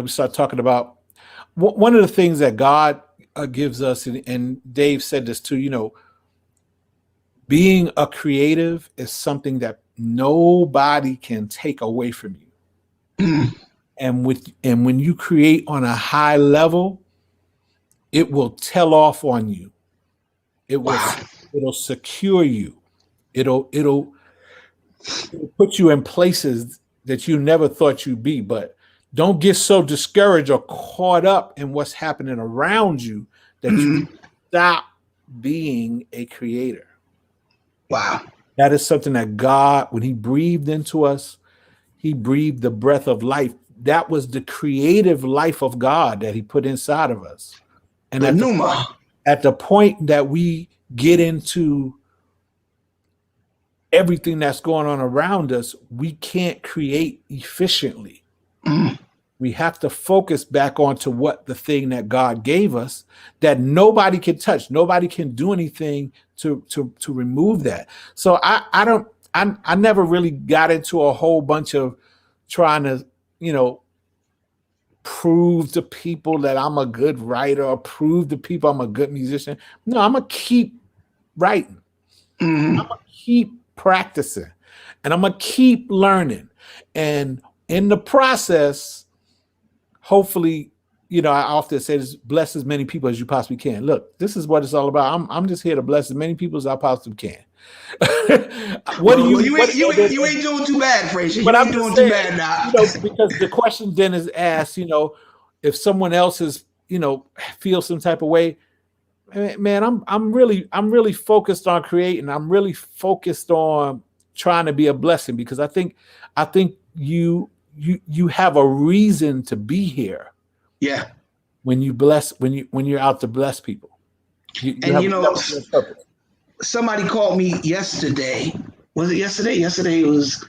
start talking about one of the things that God gives us, and Dave said this too. Being a creative is something that nobody can take away from you. Mm. And when you create on a high level, it will tell off on you. It will Wow. it'll secure you. It'll put you in places that you never thought you'd be. But don't get so discouraged or caught up in what's happening around you that you Mm. stop being a creator. Wow. That is something that God, when He breathed into us, He breathed the breath of life. That was the creative life of God that He put inside of us. And The Numa. at the point that we get into everything that's going on around us, we can't create efficiently. Mm. We have to focus back onto what the thing that God gave us that nobody can touch. Nobody can do anything to remove that. So I never really got into a whole bunch of trying to, prove to people that I'm a good writer or prove to people I'm a good musician. No, I'm gonna keep writing. Mm. I'm gonna keep practicing, and I'm gonna keep learning. And in the process, hopefully, I often say this: bless as many people as you possibly can. Look, this is what it's all about. I'm just here to bless as many people as I possibly can. What do Well, you? you ain't doing too bad, Frazier. But You I'm ain't just doing too saying, bad now. because the question then is asked, if someone else is, feel some type of way, man, I'm really focused on creating. I'm really focused on trying to be a blessing, because I think you have a reason to be here Yeah. when you're out to bless people. You And have a purpose. somebody called me yesterday. Was it yesterday? Yesterday it was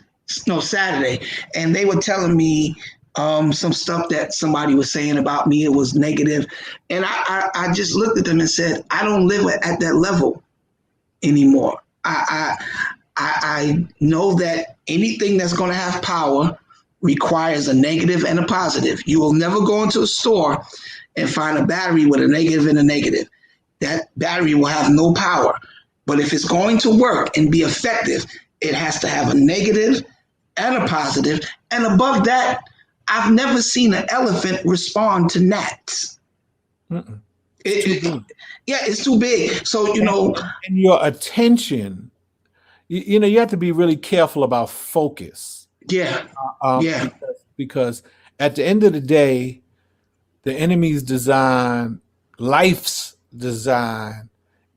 no Saturday, and they were telling me some stuff that somebody was saying about me. It was negative, and I just looked at them and said, I don't live at that level anymore. I know that anything that's going to have power requires a negative and a positive. You will never go into a store and find a battery with a negative and a negative. That battery will have no power. But if it's going to work and be effective, it has to have a negative and a positive. And above that, I've never seen an elephant respond to gnats. Yeah, it's too big. So, And your attention, you have to be really careful about focus. yeah, um, yeah, because at the end of the day, the enemy's design, life's design,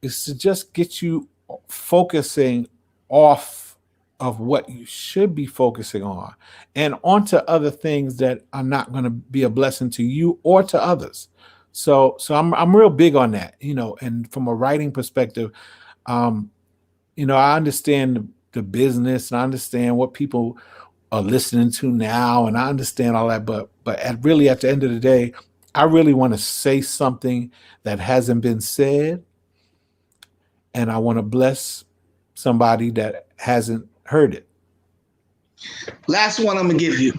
is to just get you focusing off of what you should be focusing on and onto other things that are not going to be a blessing to you or to others. So I'm real big on that, and from a writing perspective, um, I understand the business, and I understand what people are listening to now, and I understand all that, but really at the end of the day, I really want to say something that hasn't been said, and I want to bless somebody that hasn't heard it. Last one I'm gonna give you,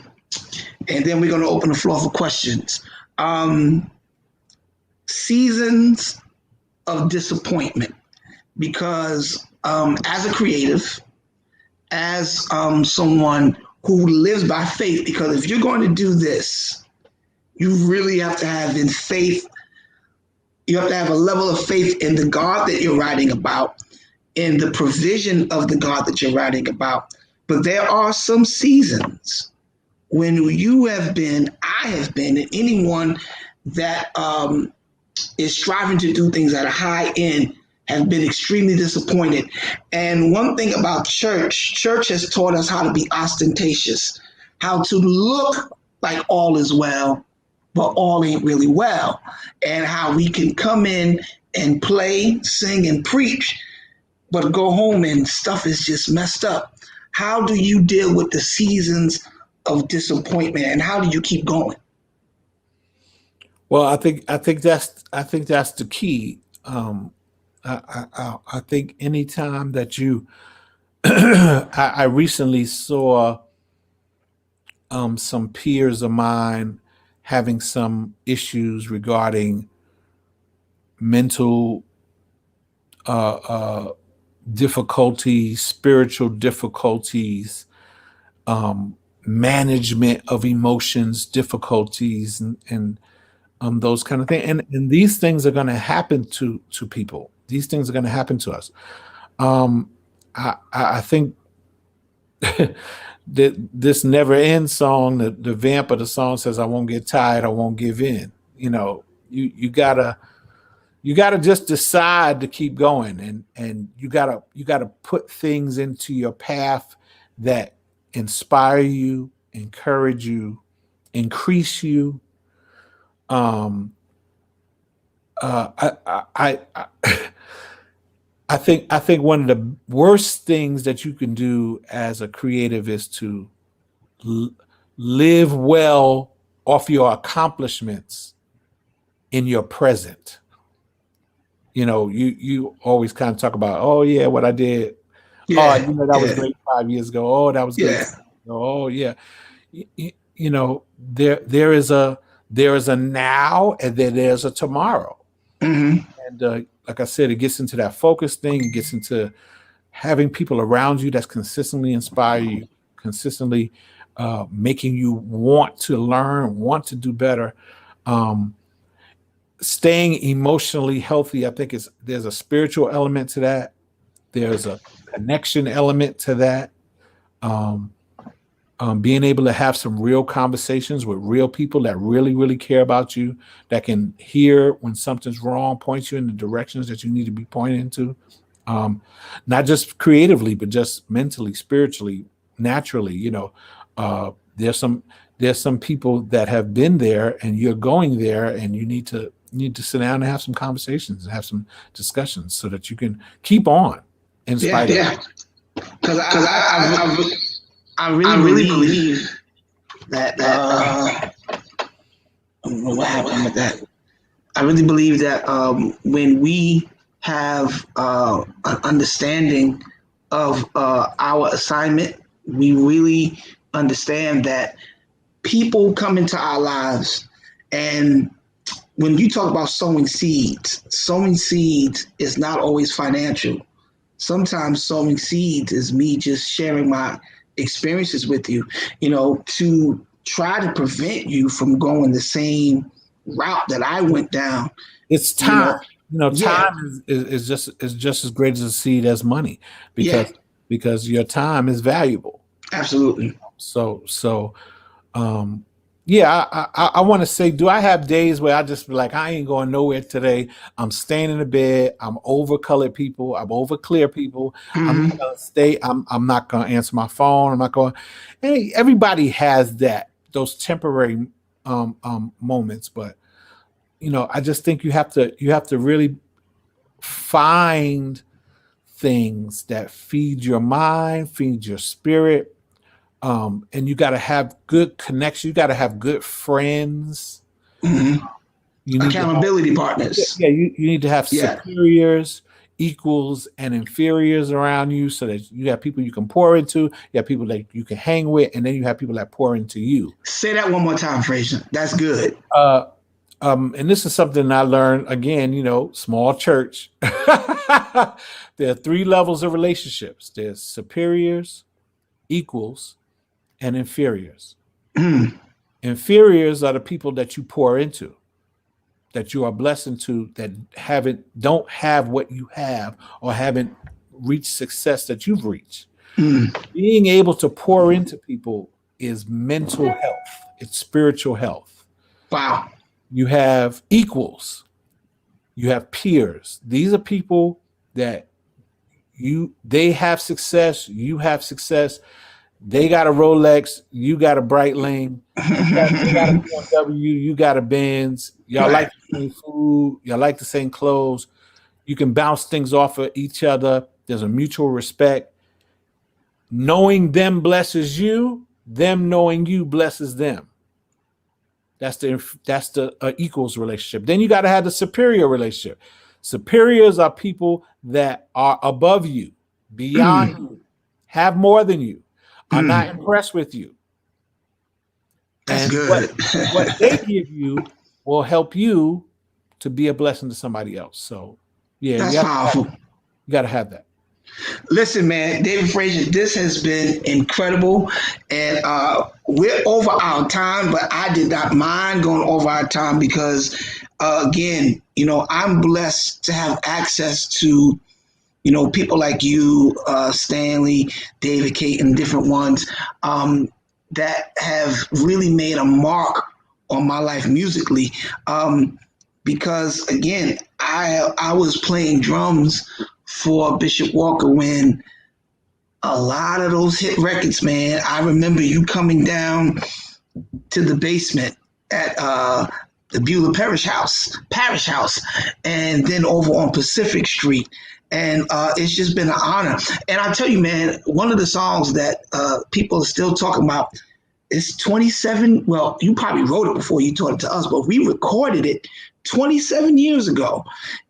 and then we're gonna open the floor for questions. Um, Seasons of disappointment, because as a creative, as someone who lives by faith, because if you're going to do this, you really have to have in faith. You have to have a level of faith in the God that you're writing about, in the provision of the God that you're writing about. But there are some seasons when I have been, and anyone that is striving to do things at a high end have been extremely disappointed. And one thing about church has taught us how to be ostentatious, how to look like all is well, but all ain't really well, and how we can come in and play, sing, and preach. but go home and stuff is just messed up. How do you deal with the seasons of disappointment, and how do you keep going? Well, I think that's the key. I think anytime that you, I recently saw some peers of mine having some issues regarding mental difficulties, spiritual difficulties, management of emotions difficulties, and those kind of things. And these things are going to happen to people. These things are going to happen to us. I think that this never ends song, the vamp of the song says, I won't get tired, I won't give in. You gotta just decide to keep going, and you gotta put things into your path that inspire you, encourage you, increase you. Um, I think one of the worst things that you can do as a creative is to l- live well off your accomplishments in your present. You always kind of talk about, oh yeah, what I did. Oh, Yeah, that was yeah, great 5 years ago. Oh, that was great. yeah. Oh yeah. There is a now, and then there's a tomorrow. Hmm. And like I said, it gets into that focus thing. It gets into having people around you that's consistently inspire you, consistently making you want to learn, want to do better. Um, Staying emotionally healthy, I think there's a spiritual element to that. There's a connection element to that. Um, Being able to have some real conversations with real people that really, really care about you, that can hear when something's wrong, point you in the directions that you need to be pointed into, um, not just creatively, but just mentally, spiritually, naturally. Uh, there's some there's some people that have been there, and you're going there, and you need to sit down and have some conversations and have some discussions so that you can keep on in Yeah, spite of. yeah. Because Because I I really really believe believe that that I don't know what happened with that. I really believe that when we have an understanding of our assignment, we really understand that people come into our lives. And when you talk about sowing seeds is not always financial. Sometimes sowing seeds is me just sharing my experiences with you, to try to prevent you from going the same route that I went down, it's you time. know. Yeah, Time is just as great as a seed as money, yeah, because your time is valuable. absolutely. So um yeah, I want to say, do I have days where I just be like, I ain't going nowhere today? I'm staying in the bed. I'm over colored people. I'm over clear people. I'm Hmm. just gonna stay. I'm not gonna answer my phone. I'm not going. Hey, everybody has those temporary moments, but I just think you have to really find things that feed your mind, feed your spirit, and you got to have good connection. You got to have good friends. Hmm. You need to have, Accountability yeah, partners. yeah, you need to have Yeah. superiors, equals, and inferiors around you, so that you have people you can pour into. You have people that you can hang with, and then you have people that pour into you. Say that one more time, Frazier. That's good. Uh, and this is something I learned again, small church. There are three levels of relationships: there's superiors, equals, and inferiors. Mm. Inferiors are the people that you pour into, that you are blessed to, that don't have what you have, or haven't reached success that you've reached. Mm. Being able to pour into people is mental health, it's spiritual health. Wow. You have equals, you have peers. These are people that they have success, you have success. They got a Rolex, you got a Breitling. They got a BMW, you got a Benz. Y'all like Right. the same food, y'all like the same clothes. You can bounce things off of each other. There's a mutual respect. Knowing them blesses you. Them knowing you blesses them. That's the equals relationship. Then you got to have the superior relationship. Superiors are people that are above you, beyond you, have more than you, are not impressed with you. That's And good. what they give you will help you to be a blessing to somebody else. So, yeah, That's powerful. You got to have that. Listen, man, David Frazier, this has been incredible. And we're over our time, but I did not mind going over our time because, again, I'm blessed to have access to, people like you, Stanley, David, Kate, and different ones that have really made a mark on my life musically. Because, again, I was playing drums for Bishop Walker when a lot of those hit records, man. I remember you coming down to the basement at the Beulah Parish House, and then over on Pacific Street. And it's just been an honor. And I tell you, man, one of the songs that people are still talking about is 27. Well, you probably wrote it before you taught it to us, but we recorded it 27 years ago.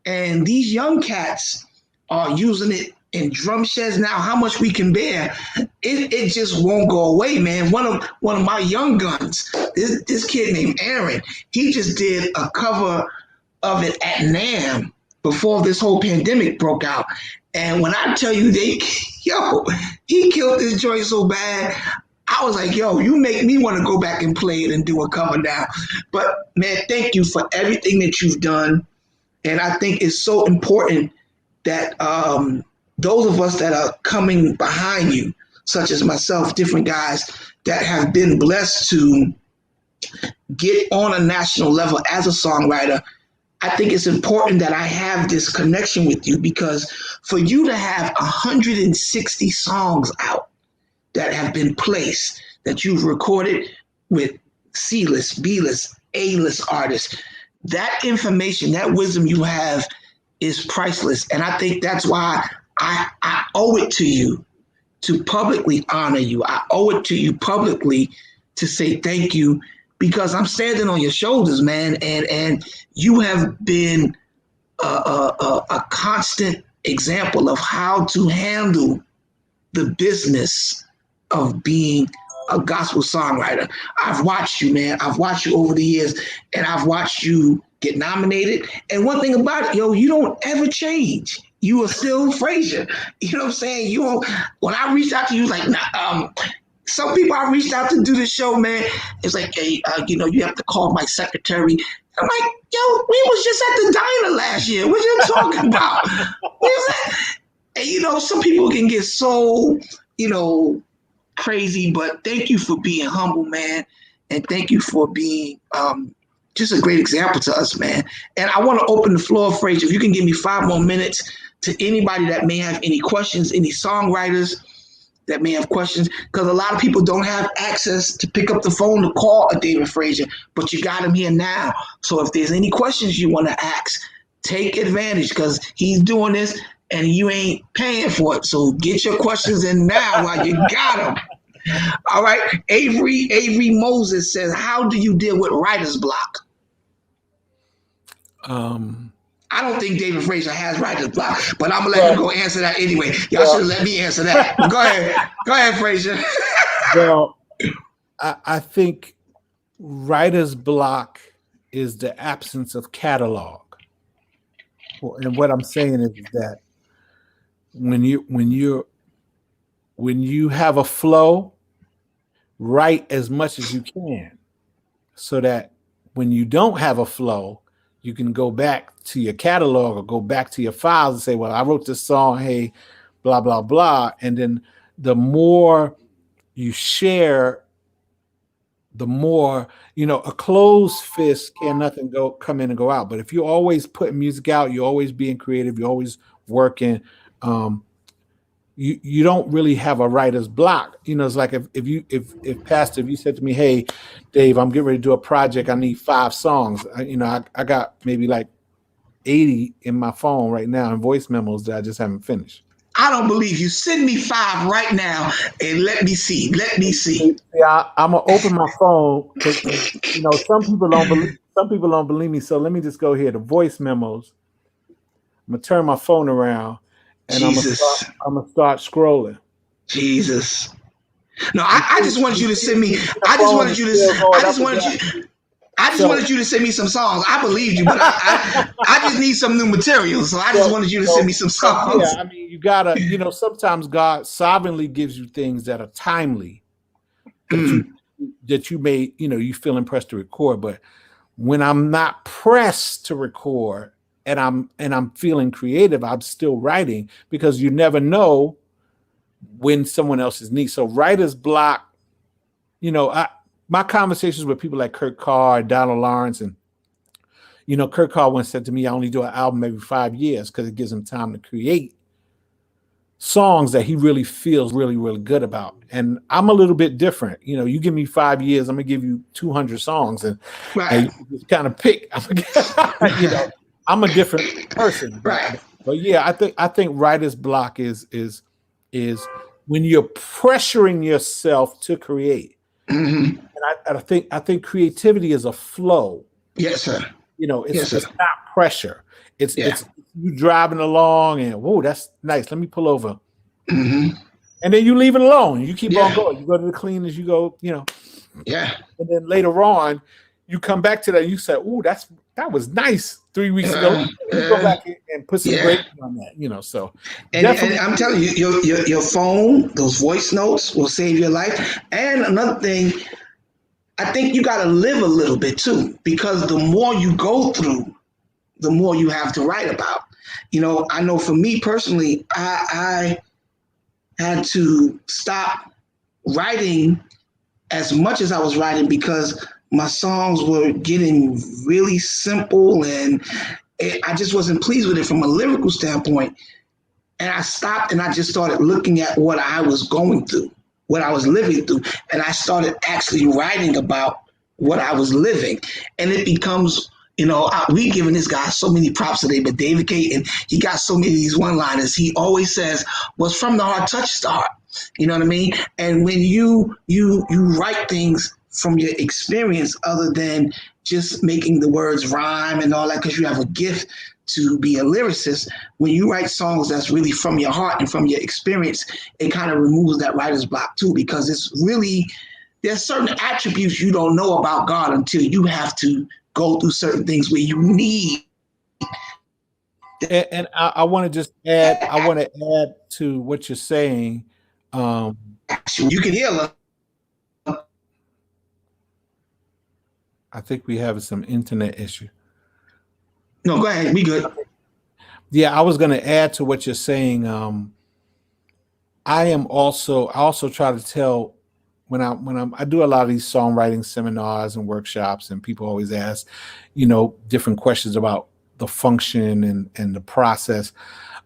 And these young cats are using it in drum sheds now. How much we can bear, it just won't go away, man. One of my young guns, this kid named Aaron, he just did a cover of it at NAMM before this whole pandemic broke out. And when I tell you he killed this joint so bad, I was like, yo, you make me want to go back and play it and do a cover now. But man, thank you for everything that you've done. And I think it's so important that those of us that are coming behind you, such as myself, different guys that have been blessed to get on a national level as a songwriter, I think it's important that I have this connection with you, because for you to have 160 songs out that have been placed, that you've recorded with C-list, B-list, A-list artists, that information, that wisdom you have is priceless. And I think that's why I owe it to you to publicly honor you. I owe it to you publicly to say thank you, because I'm standing on your shoulders, man. And you have been a constant example of how to handle the business of being a gospel songwriter. I've watched you, man. I've watched you over the years, and I've watched you get nominated. And one thing about it, you don't ever change. You are still Frazier. You know what I'm saying? When I reached out to you, like, some people I reached out to do the show, man, it's like, hey, you have to call my secretary. I'm like, yo, we was just at the diner last year. What you talking about? And, some people can get so, crazy, but thank you for being humble, man. And thank you for being just a great example to us, man. And I want to open the floor, Frazier. If you can give me 5 more minutes to anybody that may have any questions, any songwriters that may have questions, because a lot of people don't have access to pick up the phone to call a David Frazier, but you got him here now. So if there's any questions you want to ask, take advantage, because he's doing this and you ain't paying for it. So get your questions in now while you got them. All right. Avery Moses says, how do you deal with writer's block? I don't think David Frazier has writer's block, but I'm going to let him go answer that anyway. Y'all should let me answer that. But go ahead, Frazier. Well, I think writer's block is the absence of catalog. And what I'm saying is that when you have a flow, write as much as you can, so that when you don't have a flow, you can go back to your catalog or go back to your files and say, well, I wrote this song, hey, blah, blah, blah. And then the more you share, the more, a closed fist can nothing come in and go out. But if you're always putting music out, you're always being creative, you're always working, you don't really have a writer's block. It's like if Pastor, if you said to me, hey, Dave, I'm getting ready to do a project, I need 5 songs. I got maybe like 80 in my phone right now in voice memos that I just haven't finished. I don't believe you. Send me 5 right now and let me see. Let me see. Yeah, I'm gonna open my phone because some people don't believe. Some people don't believe me. So let me just go here. The voice memos. I'm gonna turn my phone around, and Jesus. I'm gonna start scrolling. Jesus. No, I just wanted you to send me. The I just phone wanted is you still to. I going up just and wanted down. you. I just So wanted you to send me some songs. I believed you, but I just need some new material. So I just wanted you to send me some yeah, songs. I mean, you gotta, sometimes God sovereignly gives you things that are timely that you Mm, that you may, you feel impressed to record. But when I'm not pressed to record and I'm feeling creative, I'm still writing because you never know when someone else is needs. So writer's block, my conversations with people like Kurt Carr, Donald Lawrence, and Kurt Carr once said to me, I only do an album every 5 years because it gives him time to create songs that he really feels really, really good about. And I'm a little bit different. You give me 5 years, I'm gonna give you 200 songs, and right. you just kind of pick. I'm a different person, but Right. yeah, I think writer's block is when you're pressuring yourself to create. Mm-hmm. And I think creativity is a flow. Yes, sir. It's Yes, sir. it's not pressure. It's Yeah. it's you driving along and whoa, that's nice. Let me pull over. Mm-hmm. And then you leave it alone. You keep on Yeah. going. You go to the cleaners, you go, Yeah. and then later on, you come back to that. You say, "Ooh, that was nice 3 weeks ago. Let me go Uh, back and put some yeah. gravy on that." So And definitely, I'm telling you, your phone, those voice notes will save your life. And another thing, I think you got to live a little bit too, because the more you go through, the more you have to write about. I know for me personally, I had to stop writing as much as I was writing because my songs were getting really simple and I just wasn't pleased with it from a lyrical standpoint. And I stopped and I just started looking at what I was going through, what I was living through. And I started actually writing about what I was living. And it becomes, we giving this guy so many props today, but David Caton, he got so many of these one-liners. He always says, what's from the heart touches the heart. You know what I mean? And when you write things from your experience other than just making the words rhyme and all that, because you have a gift to be a lyricist, when you write songs that's really from your heart and from your experience, it kind of removes that writer's block too, because it's really, there's certain attributes you don't know about God until you have to go through certain things where you need. and I want to just add. I want to add to what you're saying. Um, You can heal them. I think we have some internet issue. No, go ahead. We good. Yeah, I was going to add to what you're saying. I also try to tell I do a lot of these songwriting seminars and workshops, and people always ask, different questions about the function and the process.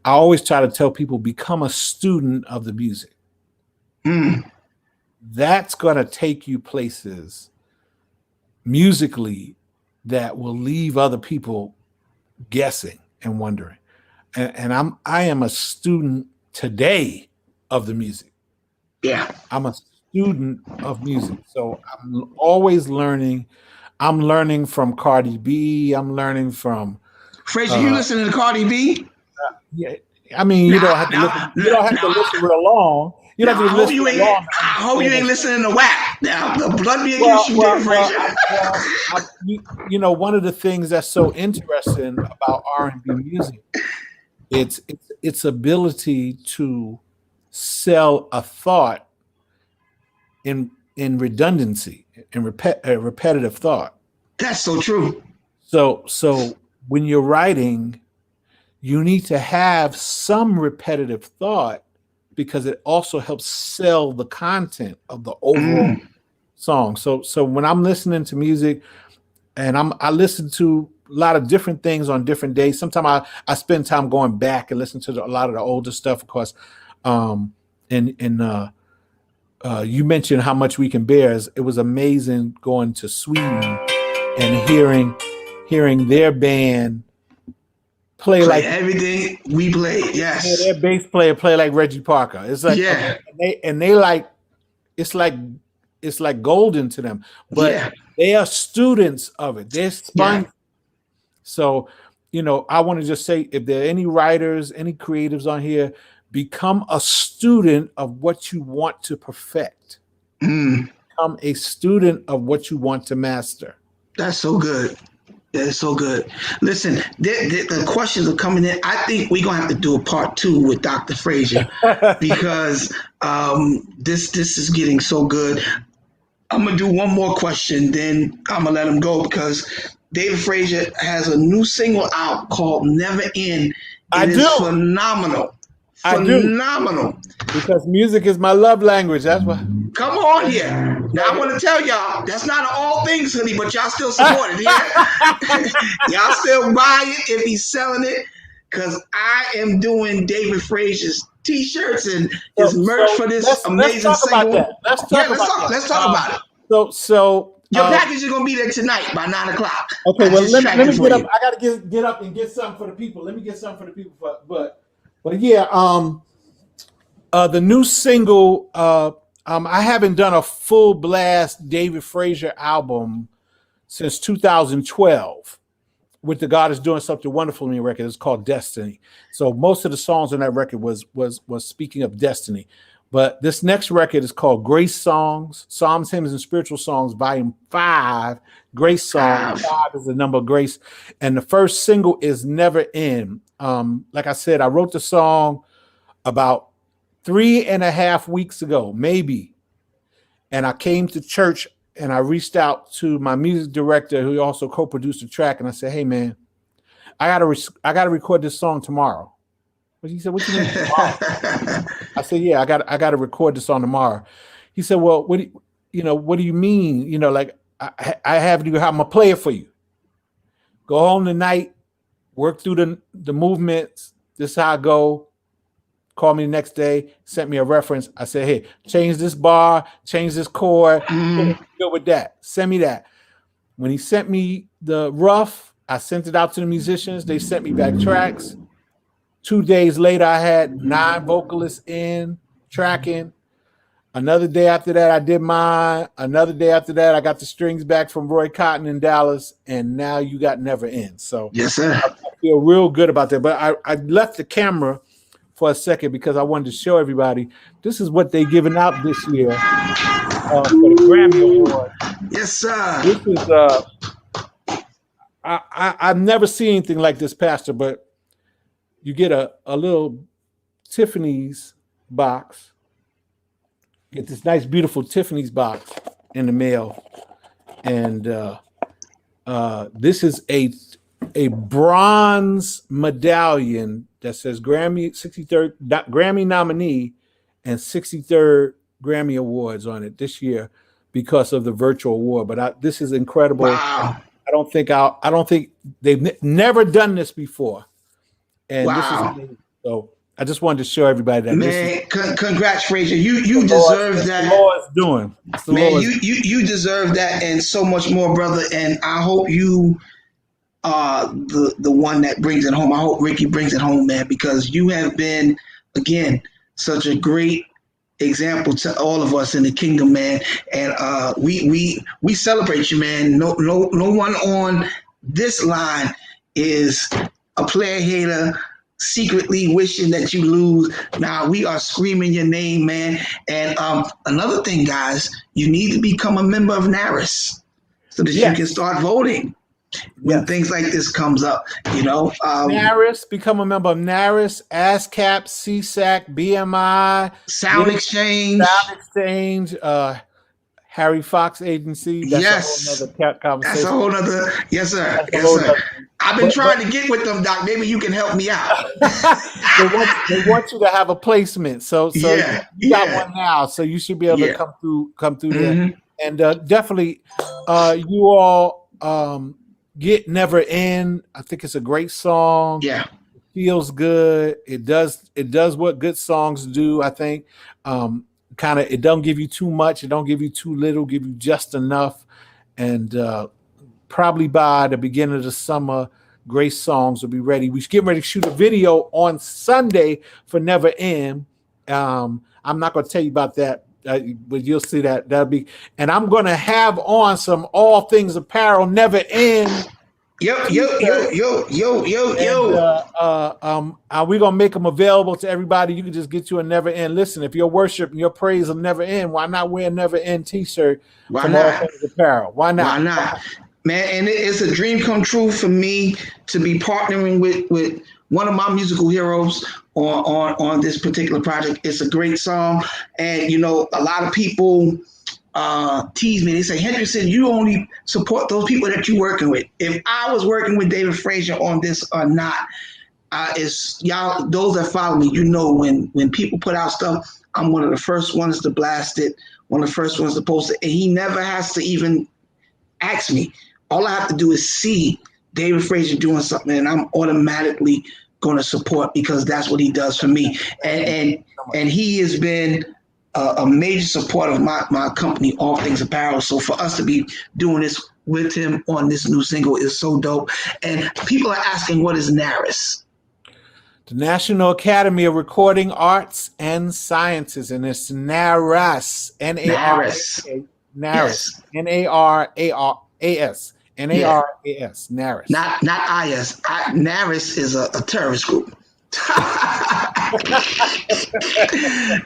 I always try to tell people, become a student of the music. Mm. That's going to take you places musically that will leave other people guessing and wondering. And I am a student today of the music. Yeah. I'm a student of music. So I'm always learning. I'm learning from Cardi B. I'm learning from Frazier, you uh listening to Cardi B? yeah, I mean, you don't Nah, have to listen, nah, nah, nah. real long. You don't Now have to listen real long to I hope you understand ain't what's listening to WAP. Now, the blood be against well, you, well, David well, Frazier. one of the things that's so interesting about R&B music, its ability to sell a thought in redundancy, in repetitive thought. That's so true. So when you're writing, you need to have some repetitive thought because it also helps sell the content of the overall Mm. song. So when I'm listening to music, and I listen to a lot of different things on different days. Sometimes I spend time going back and listen to a lot of the older stuff, of course. And you mentioned How Much We Can Bear. It was amazing going to Sweden and hearing their band play like everything we play. Yes. their bass player play like Reggie Parker. It's like Yeah. okay, they like it's like golden to them, but Yeah. they are students of it. They're sponge. Yeah. So, I want to just say, if there are any writers, any creatives on here, become a student of what you want to perfect. Become a student of what you want to master. That's so good. That is so good. Listen, the questions are coming in. I think we're gonna have to do a part 2 with Dr. Frazier because this is getting so good. I'm gonna do one more question, then I'm gonna let him go because David Frazier has a new single out called "Never End." It is phenomenal. Phenomenal. Because music is my love language. That's why. Come on here. Now I want to tell y'all that's not all things, honey, but y'all still support it. Yeah? Y'all still buy it if he's selling it, because I am doing David Frazier's T-shirts and his merch for this amazing single. Let's talk about it. So your package is gonna be there tonight by 9 o'clock. Okay, well let me get up. I gotta get up and get something for the people. Let me get something for the people. But yeah, the new single. I haven't done a full blast David Frazier album since 2012 with the God Is Doing Something Wonderful in Me record. It's called Destiny. So most of the songs on that record was speaking of destiny. But this next record is called Grace Songs, Psalms, Hymns, and Spiritual Songs, Volume 5. Grace Songs, 5 is the number of grace. And the first single is Never End. Like I said, I wrote the song about 3.5 weeks ago, maybe. And I came to church and I reached out to my music director, who also co-produced the track, and I said, "Hey man, I gotta record this song tomorrow." But he said, "What you mean tomorrow?" I said, "Yeah, I gotta record this song tomorrow." He said, "Well, what do you mean? Like I have you, I'm gonna play it for you. Go home tonight, work through the movements. This is how I go. Call me the next day, sent me a reference. I said, hey, change this bar, change this chord, go with that. Send me that." When he sent me the rough, I sent it out to the musicians. They sent me back tracks. 2 days later, I had 9 vocalists in tracking. Another day after that, I did mine. Another day after that, I got the strings back from Roy Cotton in Dallas, and now you got Never End. So yes, sir. I feel real good about that. But I left the camera for a second because I wanted to show everybody this is what they giving out this year for the Grammy Award. Yes, sir. This is I've never seen anything like this, Pastor. But you get a little Tiffany's box. Get this nice, beautiful Tiffany's box in the mail, and this is a bronze medallion that says Grammy 63rd Grammy nominee and 63rd Grammy Awards on it this year because of the virtual award. But this is incredible. Wow. I don't think they've never done this before, and this is amazing. So I just wanted to show everybody that. Man, congrats, Frazier. You deserve that. The Lord's doing. Man, you deserve that and so much more, brother. And I hope you the one that brings it home. I hope Ricky brings it home, man, because you have been, again, such a great example to all of us in the kingdom, man. And we celebrate you, man. No one on this line is a player hater, secretly wishing that you lose. Now we are screaming your name, man. And another thing, guys, you need to become a member of NARIS so that you can start voting when things like this comes up, NARIS, become a member of NARIS, ASCAP, CSAC, BMI, Sound Exchange, Harry Fox Agency. That's a whole nother conversation. That's a whole nother. Yes, sir. Yes, sir. I've been trying to get with them, Doc. Maybe you can help me out. they want you to have a placement, so you got one now, so you should be able to come through there. And definitely, you all. Get Never End. I think it's a great song. Yeah. It feels good. It does what good songs do, I think. It don't give you too much, it don't give you too little, give you just enough. And probably by the beginning of the summer, great songs will be ready. We're getting ready to shoot a video on Sunday for Never End. I'm not going to tell you about that, but you'll see that. That'll be, and I'm going to have on some All Things Apparel Never End. Yo. And we're gonna make them available to everybody. You can just get you a Never End. Listen, if your worship and your praise will never end, why not wear a Never End T-shirt from All Things Apparel? Why not? Why not, man? And it's a dream come true for me to be partnering with one of my musical heroes on this particular project. It's a great song, and you know, a lot of people tease me. They say, Hendrickson, you only support those people that you're working with. If I was working with David Frazier on this or not, it's y'all, those that follow me, you know, when people put out stuff, I'm one of the first ones to blast it, one of the first ones to post it, and he never has to even ask me. All I have to do is see David Frazier doing something, and I'm automatically going to support, because that's what he does for me. And he has been a major supporter of my company, All Things Apparel. So for us to be doing this with him on this new single is so dope. And people are asking, what is NARAS? The National Academy of Recording Arts and Sciences, and it's NARAS. NARAS. NARAS. NARAS. NARAS. NARAS. Not IS. NARAS is a terrorist group.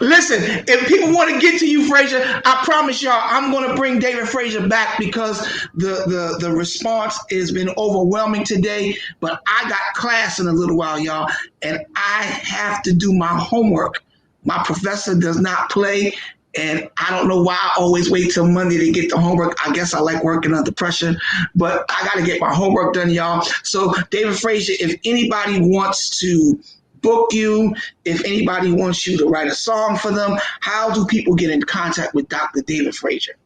Listen, if people want to get to you, Frazier, I promise y'all I'm going to bring David Frazier back, because the response has been overwhelming today. But I got class in a little while, y'all, and I have to do my homework. My professor does not play, and I don't know why I always wait till Monday to get the homework. I guess I like working under pressure, but I got to get my homework done, y'all. So David Frazier, if anybody wants to book you, if anybody wants you to write a song for them, how do people get in contact with Dr. David Frazier?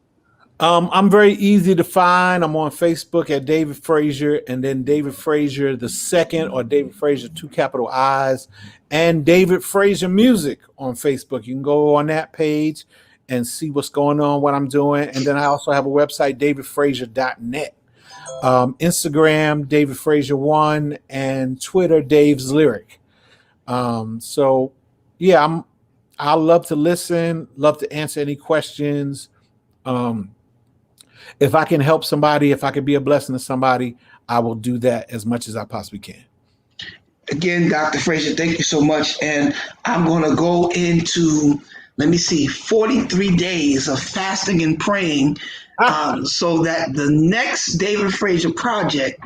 I'm very easy to find. I'm on Facebook at David Frazier, and then David Frazier the second, or David Frazier 2 capital I's, and David Frazier Music on Facebook. You can go on that page and see what's going on, what I'm doing. And then I also have a website, davidfrazier.net. Instagram, David Frazier 1, and Twitter, Dave's Lyric. So yeah, I love to listen, love to answer any questions. If I can help somebody, if I can be a blessing to somebody, I will do that as much as I possibly can. Again, Dr. Frazier, thank you so much. And I'm going to go into, 43 days of fasting and praying, so that the next David Frazier project,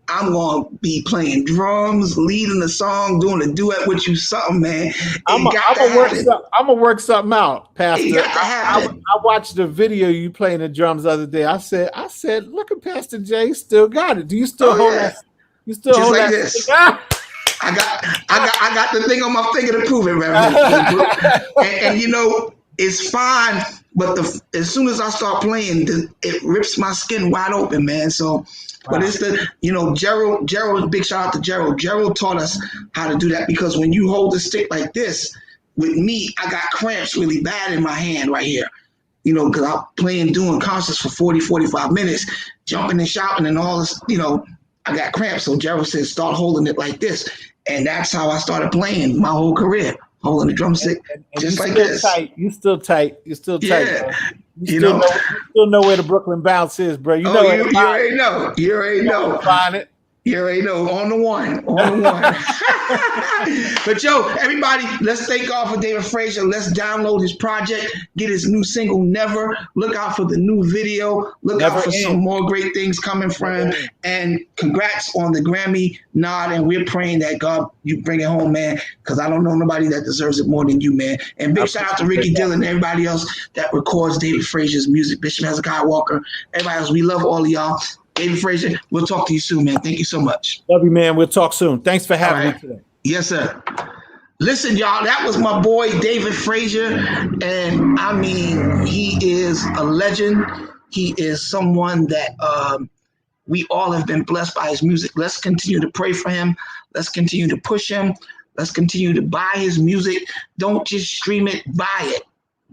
I'm going to be playing drums, leading the song, doing a duet with you, something, man. I'm gonna work something out, Pastor. It got to happen. I watched the video you playing the drums the other day. I said, look at Pastor J, still got it. Do you still hold that? You still just hold like that? This. I got the thing on my finger to prove it, Reverend. and you know, it's fine, but as soon as I start playing, it rips my skin wide open, man. So. But it's Gerald, big shout out to Gerald. Gerald taught us how to do that, because when you hold the stick like this, with me, I got cramps really bad in my hand right here. You know, because I'm doing concerts for 40, 45 minutes, jumping and shouting and all this, I got cramps. So Gerald said, start holding it like this. And that's how I started playing my whole career, holding the drumstick and just like this. You still tight. You're still tight. Yeah. You still know where the Brooklyn Bounce is, bro. You already know. You already know. Find it. You already know. On the one. But yo, everybody, let's thank God for David Frazier. Let's download his project, get his new single, Never. Look out for the new video. Look out for some more great things coming from him. And congrats on the Grammy nod. And we're praying that God, you bring it home, man, because I don't know nobody that deserves it more than you, man. And big shout out to Ricky Dillon and everybody else that records David Frazier's music. Bishop Hezekiah Walker, everybody else. We love all of y'all. David Frazier, we'll talk to you soon, man. Thank you so much. Love you, man. We'll talk soon. Thanks for having me today. Yes, sir. Listen, y'all, that was my boy, David Frazier. And I mean, he is a legend. He is someone that we all have been blessed by his music. Let's continue to pray for him. Let's continue to push him. Let's continue to buy his music. Don't just stream it, buy it.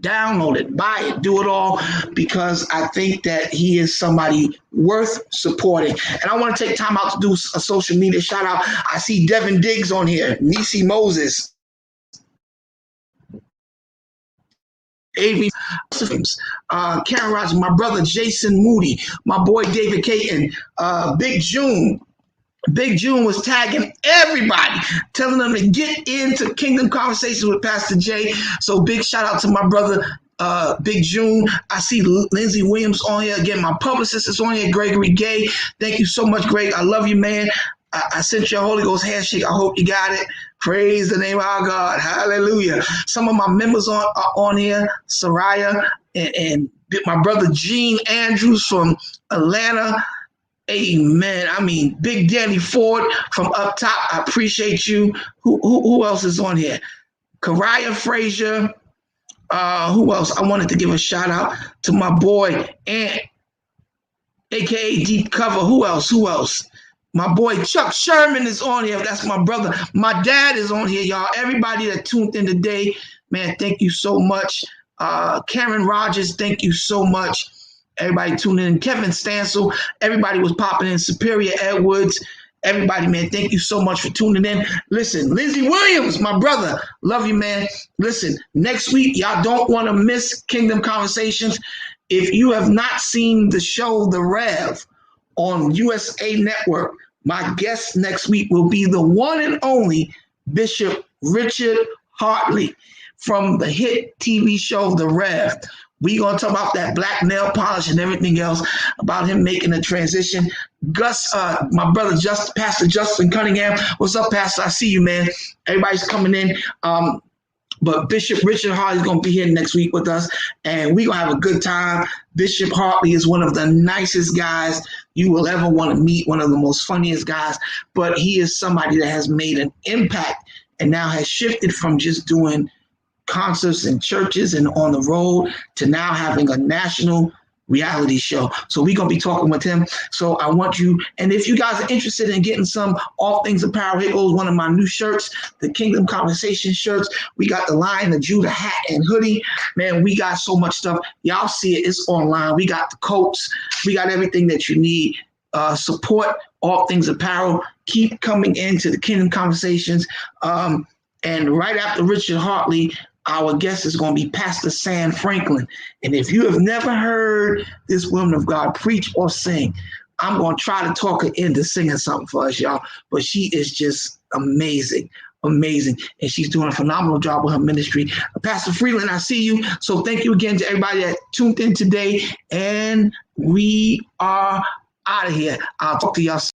download it, buy it, do it all, because I think that he is somebody worth supporting. And I want to take time out to do a social media shout out. I see Devin Diggs on here, Nisi Moses, Avery, Karen Rogers, my brother Jason Moody, my boy David Caton, Big June. Big June was tagging everybody, telling them to get into Kingdom Conversations with Pastor Jay. So big shout out to my brother, Big June. I see Lindsey Williams on here. Again, my publicist is on here, Gregory Gay. Thank you so much, Greg. I love you, man. I sent you a Holy Ghost handshake. I hope you got it. Praise the name of our God. Hallelujah. Some of my members are on here, Soraya and my brother Gene Andrews from Atlanta. Amen. I mean, Big Danny Ford from up top. I appreciate you. Who else is on here? David Frazier. Who else? I wanted to give a shout out to my boy Ant, aka Deep Cover. Who else? My boy Chuck Sherman is on here. That's my brother. My dad is on here, y'all. Everybody that tuned in today, man, thank you so much. Karen Rogers, thank you so much. Everybody tuning in. Kevin Stansel, everybody was popping in. Superior Edwards, everybody, man, thank you so much for tuning in. Listen, Lindsey Williams, my brother, love you, man. Listen, next week, y'all don't want to miss Kingdom Conversations. If you have not seen the show, The Rev, on USA Network, my guest next week will be the one and only Bishop Richard Hartley from the hit TV show, The Rev. We're going to talk about that black nail polish and everything else, about him making a transition. Gus, my brother, Pastor Justin Cunningham. What's up, Pastor? I see you, man. Everybody's coming in. But Bishop Richard Hartley is going to be here next week with us, and we're going to have a good time. Bishop Hartley is one of the nicest guys you will ever want to meet, one of the most funniest guys, but he is somebody that has made an impact and now has shifted from just doing concerts in churches and on the road to now having a national reality show. So we're going to be talking with him. So I want you, and if you guys are interested in getting some All Things Apparel, here goes one of my new shirts, the Kingdom Conversation shirts. We got the Lion of Judah hat and hoodie. Man, we got so much stuff. Y'all see it. It's online. We got the coats. We got everything that you need. Support All Things Apparel. Keep coming into the Kingdom Conversations. And right after Richard Hartley, our guest is going to be Pastor Sam Franklin. And if you have never heard this woman of God preach or sing, I'm going to try to talk her into singing something for us, y'all. But she is just amazing. And she's doing a phenomenal job with her ministry. Pastor Freeland, I see you. So thank you again to everybody that tuned in today. And we are out of here. I'll talk to y'all soon.